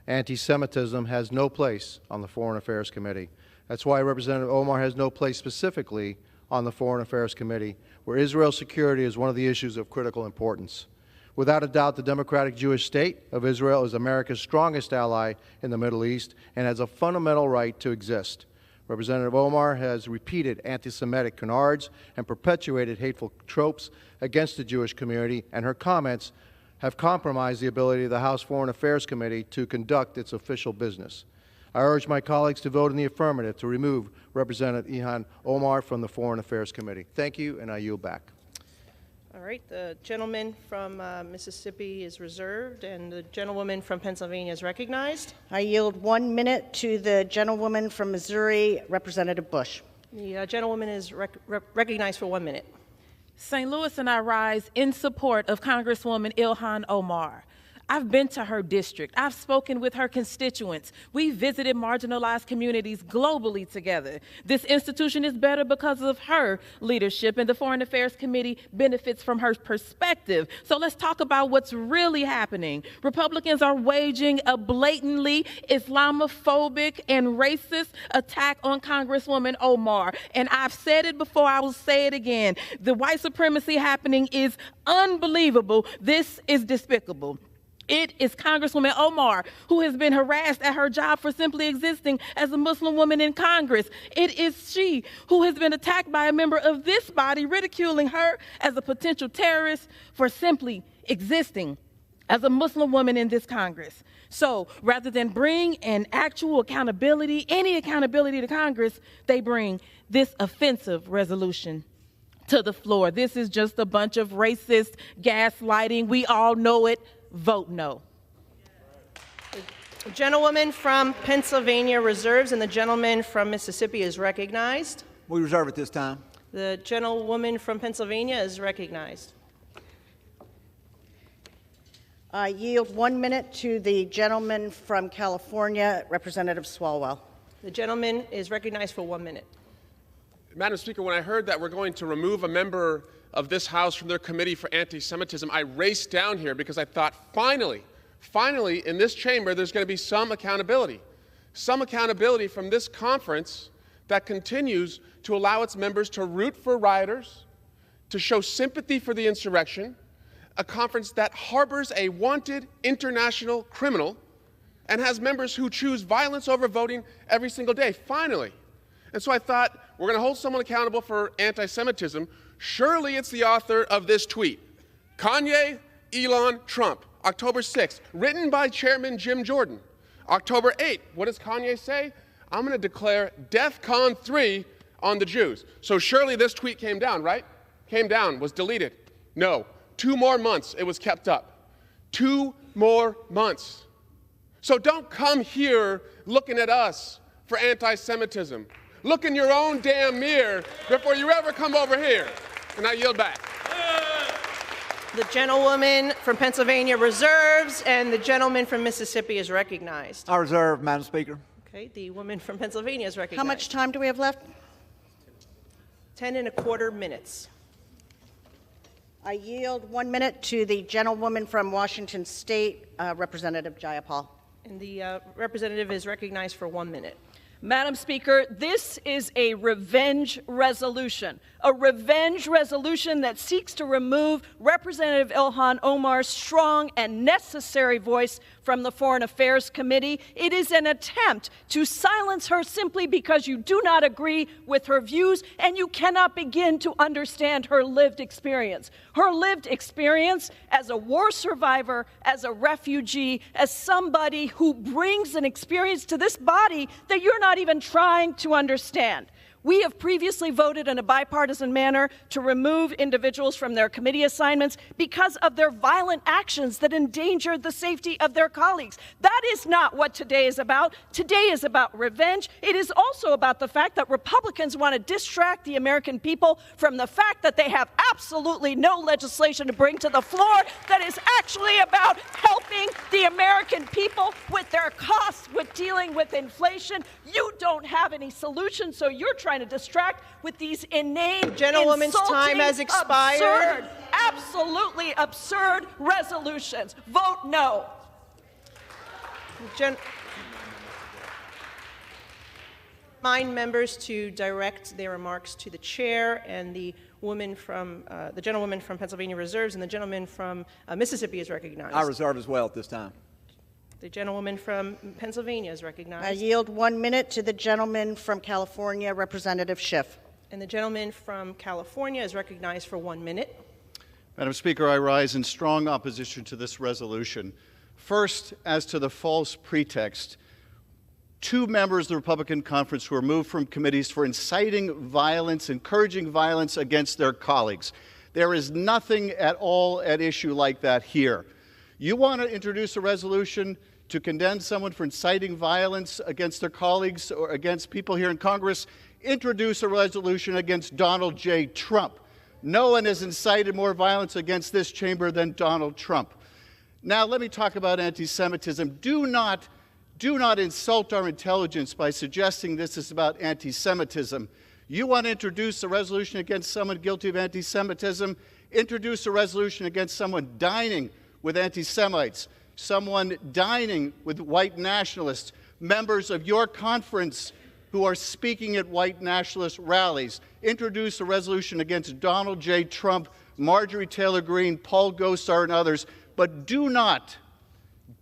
anti-Semitism has no place on the Foreign Affairs Committee. That's why Representative Omar has no place specifically on the Foreign Affairs Committee, where Israel's security is one of the issues of critical importance. Without a doubt, the democratic Jewish state of Israel is America's strongest ally in the Middle East and has a fundamental right to exist. Representative Omar has repeated anti-Semitic canards and perpetuated hateful tropes against the Jewish community, and her comments have compromised the ability of the House Foreign Affairs Committee to conduct its official business. I urge my colleagues to vote in the affirmative to remove Representative Ilhan Omar from the Foreign Affairs Committee. Thank you, and I yield back. All right, the gentleman from Mississippi is reserved, and the gentlewoman from Pennsylvania is recognized. I yield 1 minute to the gentlewoman from Missouri, Representative Bush. The gentlewoman is recognized for 1 minute. St. Louis and I rise in support of Congresswoman Ilhan Omar. I've been to her district. I've spoken with her constituents. We visited marginalized communities globally together. This institution is better because of her leadership, and the Foreign Affairs Committee benefits from her perspective. So let's talk about what's really happening. Republicans are waging a blatantly Islamophobic and racist attack on Congresswoman Omar. And I've said it before, I will say it again. The white supremacy happening is unbelievable. This is despicable. It is Congresswoman Omar who has been harassed at her job for simply existing as a Muslim woman in Congress. It is she who has been attacked by a member of this body, ridiculing her as a potential terrorist for simply existing as a Muslim woman in this Congress. So rather than bring an actual accountability, any accountability to Congress, they bring this offensive resolution to the floor. This is just a bunch of racist gaslighting. We all know it. Vote no. The gentlewoman from Pennsylvania reserves, and the gentleman from Mississippi is recognized. We reserve at this time. The gentlewoman from Pennsylvania is recognized. I yield 1 minute to the gentleman from California, Representative Swalwell. The gentleman is recognized for 1 minute. Madam Speaker, when I heard that we're going to remove a member of this House from their committee for anti-Semitism, I raced down here because I thought, finally, in this chamber, there's going to be some accountability from this conference that continues to allow its members to root for rioters, to show sympathy for the insurrection, a conference that harbors a wanted international criminal and has members who choose violence over voting every single day, finally. And so I thought, we're going to hold someone accountable for anti-Semitism. Surely it's the author of this tweet. Kanye, Elon, Trump, October 6th, written by Chairman Jim Jordan. October 8th, what does Kanye say? I'm going to declare DEFCON 3 on the Jews. So surely this tweet came down, right? Came down, was deleted. No, 2 more months it was kept up. 2 more months. So don't come here looking at us for anti-Semitism. Look in your own damn mirror before you ever come over here. And I yield back. The gentlewoman from Pennsylvania reserves, and the gentleman from Mississippi is recognized. I reserve, Madam Speaker. Okay, the woman from Pennsylvania is recognized. How much time do we have left? 10.25 minutes. I yield 1 minute to the gentlewoman from Washington State, Representative Jayapal. And the representative is recognized for 1 minute. Madam Speaker, this is a revenge resolution that seeks to remove Representative Ilhan Omar's strong and necessary voice from the Foreign Affairs Committee. It is an attempt to silence her simply because you do not agree with her views and you cannot begin to understand her lived experience. Her lived experience as a war survivor, as a refugee, as somebody who brings an experience to this body that you're not even trying to understand. We have previously voted in a bipartisan manner to remove individuals from their committee assignments because of their violent actions that endangered the safety of their colleagues. That is not what today is about. Today is about revenge. It is also about the fact that Republicans want to distract the American people from the fact that they have absolutely no legislation to bring to the floor that is actually about helping the American people with their costs, with dealing with inflation. You don't have any solutions, so you're trying to distract with these inane, Gentlewoman's time has expired. Absurd, absolutely absurd resolutions. Vote no. remind members to direct their remarks to the chair, and the gentlewoman from Pennsylvania reserves, and the gentleman from Mississippi is recognized. I reserve as well at this time. The gentlewoman from Pennsylvania is recognized. I yield 1 minute to the gentleman from California, Representative Schiff. And the gentleman from California is recognized for 1 minute. Madam Speaker, I rise in strong opposition to this resolution. First, as to the false pretext, 2 members of the Republican conference were removed from committees for inciting violence, encouraging violence against their colleagues. There is nothing at all at issue like that here. You want to introduce a resolution to condemn someone for inciting violence against their colleagues or against people here in Congress? Introduce a resolution against Donald J. Trump. No one has incited more violence against this chamber than Donald Trump. Now, let me talk about anti-Semitism. Do not insult our intelligence by suggesting this is about anti-Semitism. You want to introduce a resolution against someone guilty of anti-Semitism? Introduce a resolution against someone dining with anti-Semites, someone dining with white nationalists, members of your conference who are speaking at white nationalist rallies. Introduce a resolution against Donald J. Trump, Marjorie Taylor Greene, Paul Gosar, and others. But do not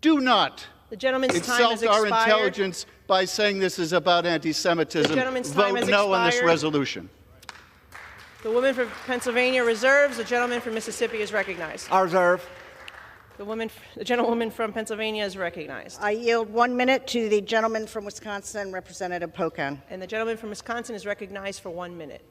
The gentleman's time has insult our expired. intelligence by saying this is about anti-Semitism. The gentleman's time Vote has no on this expired. resolution. The woman from Pennsylvania reserves. The gentleman from Mississippi is recognized. I reserve. The gentlewoman from Pennsylvania is recognized. I yield 1 minute to the gentleman from Wisconsin, Representative Pocan. And the gentleman from Wisconsin is recognized for 1 minute.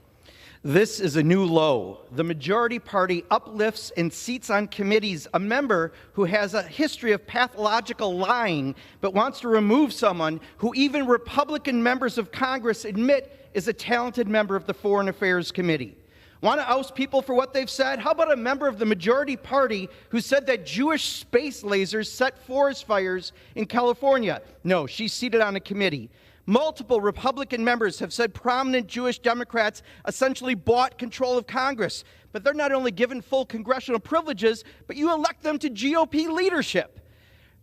This is a new low. The majority party uplifts and seats on committees a member who has a history of pathological lying, but wants to remove someone who even Republican members of Congress admit is a talented member of the Foreign Affairs Committee. Want to oust people for what they've said? How about a member of the majority party who said that Jewish space lasers set forest fires in California? No, she's seated on a committee. Multiple Republican members have said prominent Jewish Democrats essentially bought control of Congress, but they're not only given full congressional privileges, but you elect them to GOP leadership.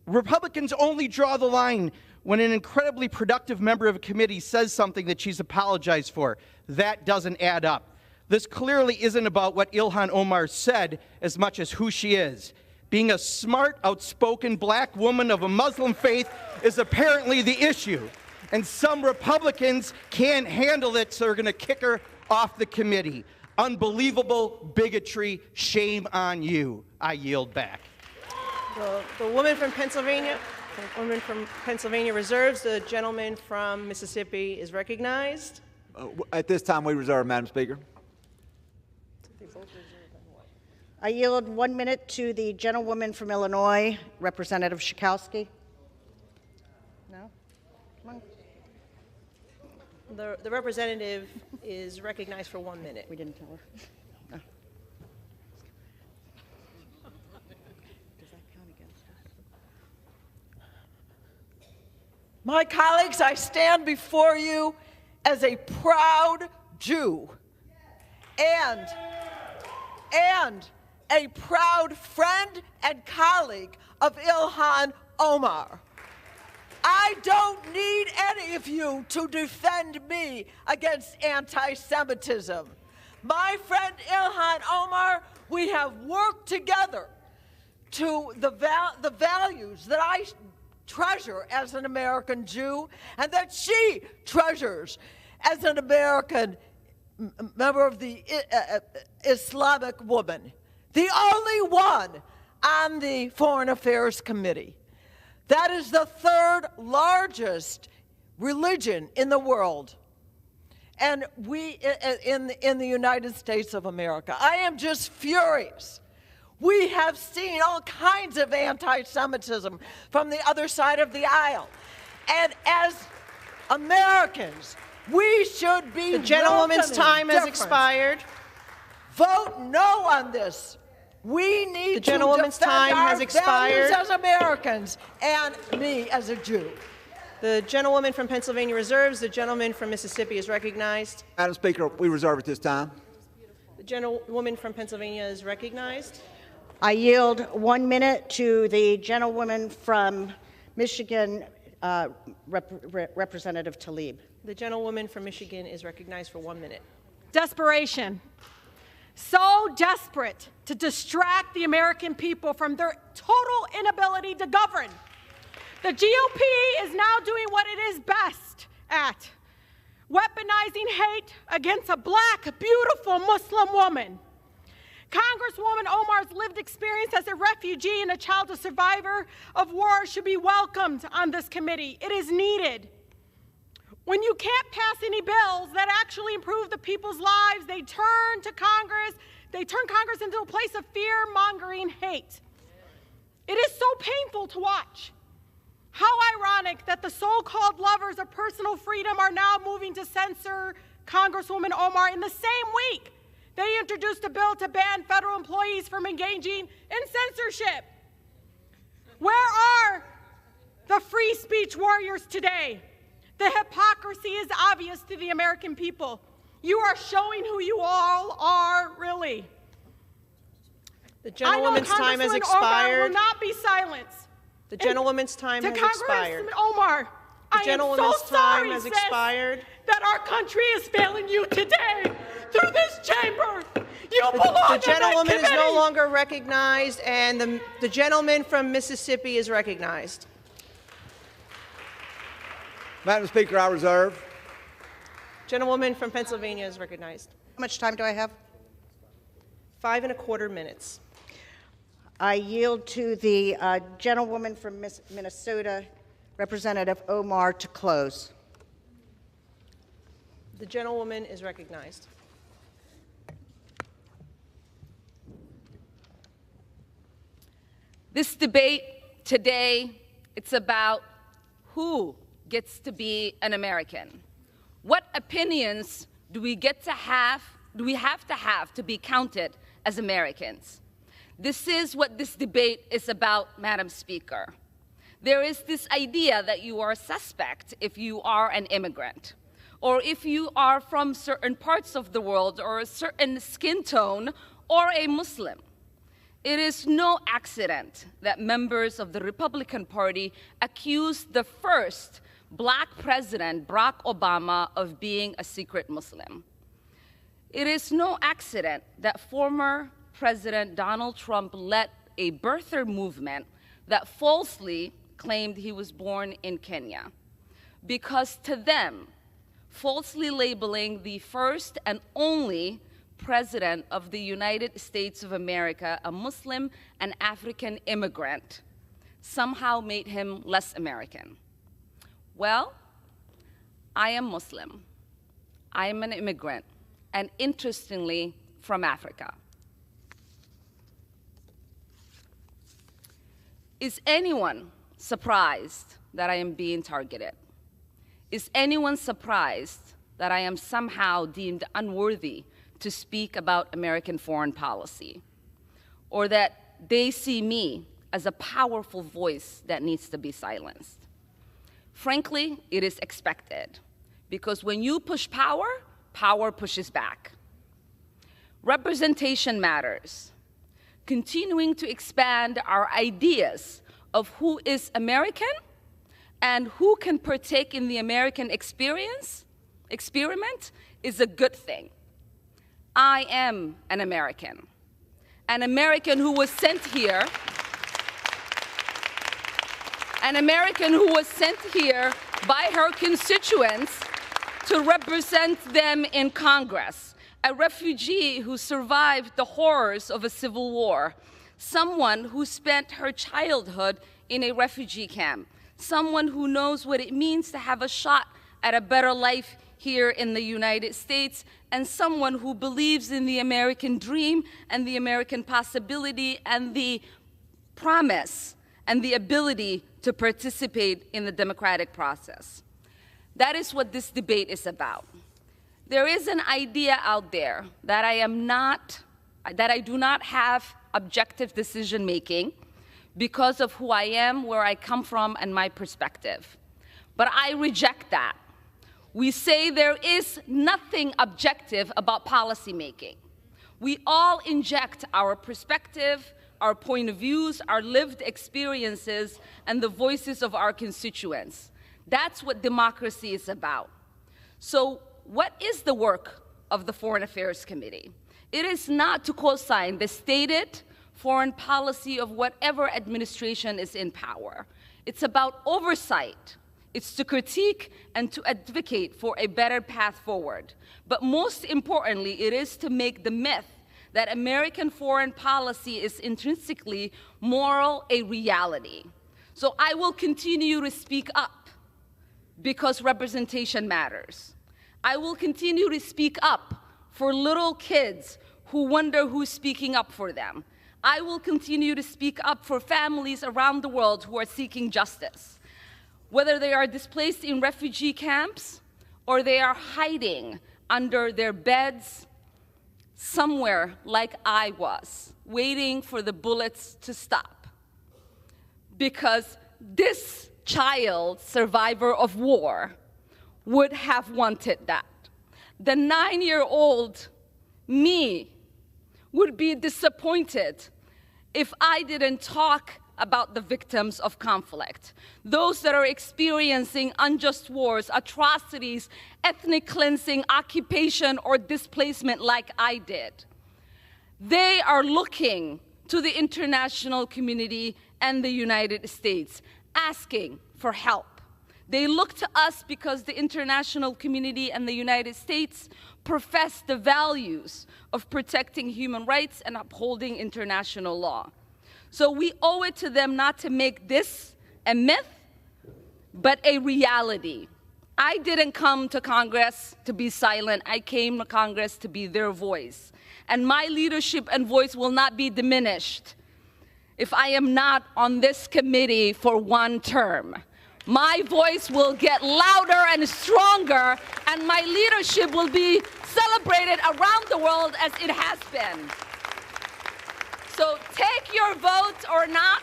Republicans only draw the line when an incredibly productive member of a committee says something that she's apologized for. That doesn't add up. This clearly isn't about what Ilhan Omar said as much as who she is. Being a smart, outspoken black woman of a Muslim faith is apparently the issue. And some Republicans can't handle it, so they're going to kick her off the committee. Unbelievable bigotry. Shame on you. I yield back. The woman from Pennsylvania, reserves. The gentleman from Mississippi is recognized. At this time, we reserve, Madam Speaker. I yield 1 minute to the gentlewoman from Illinois, Representative Schakowsky. No? Come on. The representative is recognized for 1 minute. We didn't tell her. No. Does that count against us? My colleagues, I stand before you as a proud Jew and a proud friend and colleague of Ilhan Omar. I don't need any of you to defend me against anti-Semitism. My friend Ilhan Omar, we have worked together to the values that I treasure as an American Jew and that she treasures as an American member of the Islamic woman, the only one on the Foreign Affairs Committee. That is the third largest religion in the world, and we in the United States of America. I am just furious. We have seen all kinds of anti-Semitism from the other side of the aisle, and as Americans, we should be. The gentlewoman's time has expired. Vote no on this. We need The gentlewoman's to defend time our has expired. values as Americans and me as a Jew. The gentlewoman from Pennsylvania reserves. The gentleman from Mississippi is recognized. Madam Speaker, we reserve at this time. The gentlewoman from Pennsylvania is recognized. I yield 1 minute to the gentlewoman from Michigan, Representative Tlaib. The gentlewoman from Michigan is recognized for 1 minute. Desperation. So desperate to distract the American people from their total inability to govern. The GOP is now doing what it is best at, weaponizing hate against a black, beautiful Muslim woman. Congresswoman Omar's lived experience as a refugee and a child of survivor of war should be welcomed on this committee. It is needed. When you can't pass any bills that actually improve the people's lives, they turn Congress into a place of fear-mongering hate. It is so painful to watch. How ironic that the so-called lovers of personal freedom are now moving to censor Congresswoman Omar in the same week they introduced a bill to ban federal employees from engaging in censorship. Where are the free speech warriors today? The hypocrisy is obvious to the American people. You are showing who you all are, really. The gentlewoman's time has expired. Omar will not be silenced. The gentlewoman's time has expired. To Congressman Omar, I am so sorry, has expired. That our country is failing you today through this chamber. You belong The gentlewoman in that is no committee. longer recognized, and the gentleman from Mississippi is recognized. Madam Speaker, I reserve. Gentlewoman from Pennsylvania is recognized. How much time do I have? 5¼ minutes. I yield to the gentlewoman from Minnesota, Representative Omar, to close. The gentlewoman is recognized. This debate today, it's about who gets to be an American. What opinions do we have to be counted as Americans? This is what this debate is about, Madam Speaker. There is this idea that you are a suspect if you are an immigrant, or if you are from certain parts of the world, or a certain skin tone, or a Muslim. It is no accident that members of the Republican Party accused the first Black president, Barack Obama, of being a secret Muslim. It is no accident that former President Donald Trump led a birther movement that falsely claimed he was born in Kenya. Because to them, falsely labeling the first and only President of the United States of America a Muslim and African immigrant somehow made him less American. Well, I am Muslim. I am an immigrant, and interestingly, from Africa. Is anyone surprised that I am being targeted? Is anyone surprised that I am somehow deemed unworthy to speak about American foreign policy? Or that they see me as a powerful voice that needs to be silenced? Frankly, it is expected, because when you push power, power pushes back. Representation matters. Continuing to expand our ideas of who is American and who can partake in the American experiment is a good thing. I am an American who was sent here, by her constituents to represent them in Congress, a refugee who survived the horrors of a civil war, someone who spent her childhood in a refugee camp, someone who knows what it means to have a shot at a better life here in the United States, and someone who believes in the American dream and the American possibility and the promise and the ability to participate in the democratic process. That is what this debate is about. There is an idea out there that I do not have objective decision-making because of who I am, where I come from, and my perspective. But I reject that. We say there is nothing objective about policymaking. We all inject our perspective, our point of views, our lived experiences, and the voices of our constituents. That's what democracy is about. So what is the work of the Foreign Affairs Committee? It is not to co-sign the stated foreign policy of whatever administration is in power. It's about oversight. It's to critique and to advocate for a better path forward. But most importantly, it is to make the myth that American foreign policy is intrinsically moral a reality. So I will continue to speak up because representation matters. I will continue to speak up for little kids who wonder who's speaking up for them. I will continue to speak up for families around the world who are seeking justice, whether they are displaced in refugee camps or they are hiding under their beds somewhere like I was, waiting for the bullets to stop. Because this child, survivor of war, would have wanted that. The 9-year-old me would be disappointed if I didn't talk about the victims of conflict, those that are experiencing unjust wars, atrocities, ethnic cleansing, occupation, or displacement like I did. They are looking to the international community and the United States, asking for help. They look to us because the international community and the United States profess the values of protecting human rights and upholding international law. So we owe it to them not to make this a myth, but a reality. I didn't come to Congress to be silent. I came to Congress to be their voice. And my leadership and voice will not be diminished if I am not on this committee for one term. My voice will get louder and stronger, and my leadership will be celebrated around the world as it has been. So take your vote or not.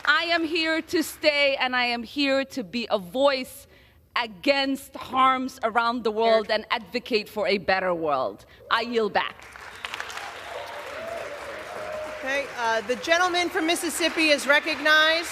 I am here to stay, and I am here to be a voice against harms around the world and advocate for a better world. I yield back. Okay, the gentleman from Mississippi is recognized.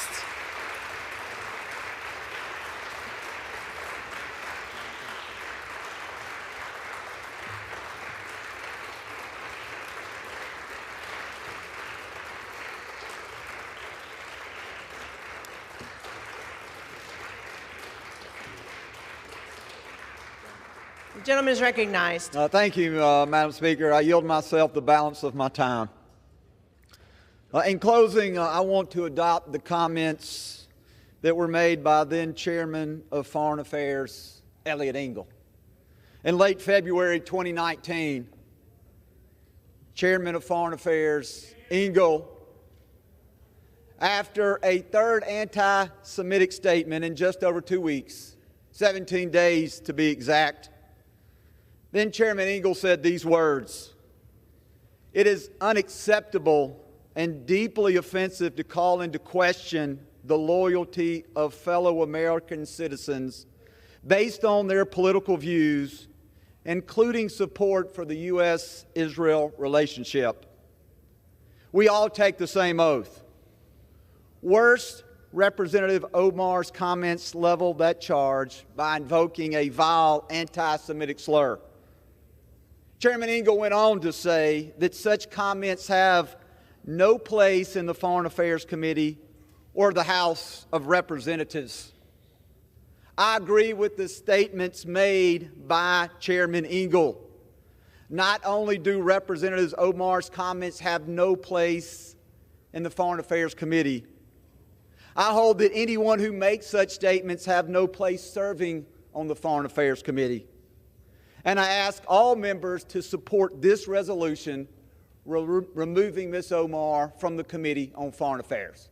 The gentleman is recognized. Thank you, Madam Speaker. I yield myself the balance of my time. In closing, I want to adopt the comments that were made by then Chairman of Foreign Affairs, Eliot Engel. In late February 2019, Chairman of Foreign Affairs Engel, after a third anti-Semitic statement in just over 2 weeks, 17 days to be exact, then Chairman Engel said these words: "It is unacceptable and deeply offensive to call into question the loyalty of fellow American citizens based on their political views, including support for the U.S.-Israel relationship. We all take the same oath." Worst, Representative Omar's comments leveled that charge by invoking a vile anti-Semitic slur. Chairman Engel went on to say that such comments have no place in the Foreign Affairs Committee or the House of Representatives. I agree with the statements made by Chairman Engel. Not only do Representative Omar's comments have no place in the Foreign Affairs Committee, I hold that anyone who makes such statements have no place serving on the Foreign Affairs Committee. And I ask all members to support this resolution removing Ms. Omar from the Committee on Foreign Affairs.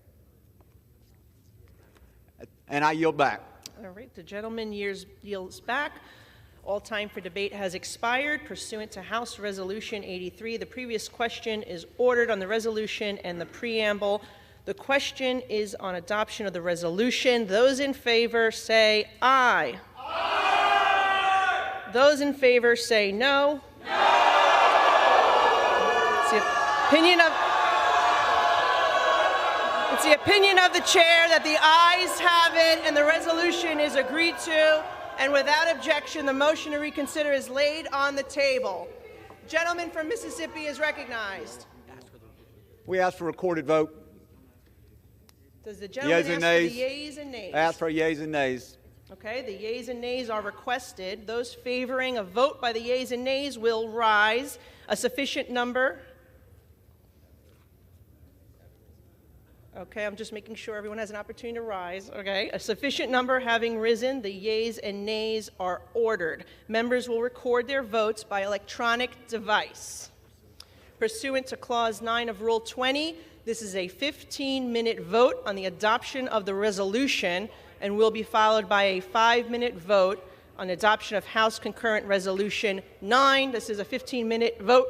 And I yield back. All right, the gentleman yields back. All time for debate has expired. Pursuant to House Resolution 83, the previous question is ordered on the resolution and the preamble. The question is on adoption of the resolution. Those in favor say aye. Aye. Those in favor say no. No. It's the opinion of the chair that the ayes have it and the resolution is agreed to. And without objection, the motion to reconsider is laid on the table. Gentleman from Mississippi is recognized. We ask for a recorded vote. Does the gentleman ask for the yeas and nays? Ask for yeas and nays. Okay, the yeas and nays are requested. Those favoring a vote by the yeas and nays will rise. A sufficient number. Okay, I'm just making sure everyone has an opportunity to rise. Okay, a sufficient number having risen, the yeas and nays are ordered. Members will record their votes by electronic device. Pursuant to Clause 9 of Rule 20, this is a 15-minute vote on the adoption of the resolution and will be followed by a 5-minute vote on adoption of House Concurrent Resolution 9. This is a 15-minute vote.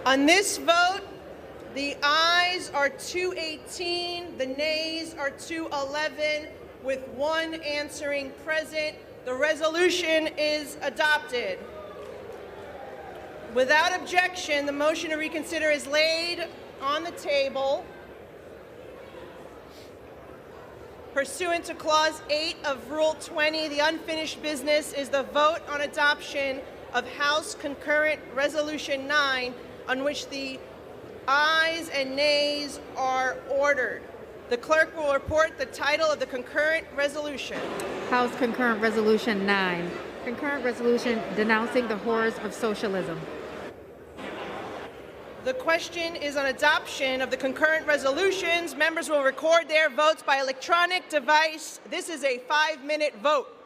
On this vote, the ayes are 218, the nays are 211, with one answering present. The resolution is adopted. Without objection, the motion to reconsider is laid on the table. Pursuant to Clause 8 of Rule 20, the unfinished business is the vote on adoption of House Concurrent Resolution 9, on which the ayes and nays are ordered. The clerk will report the title of the concurrent resolution. House Concurrent Resolution 9. Concurrent resolution denouncing the horrors of socialism. The question is on adoption of the concurrent resolutions. Members will record their votes by electronic device. This is a 5-minute vote.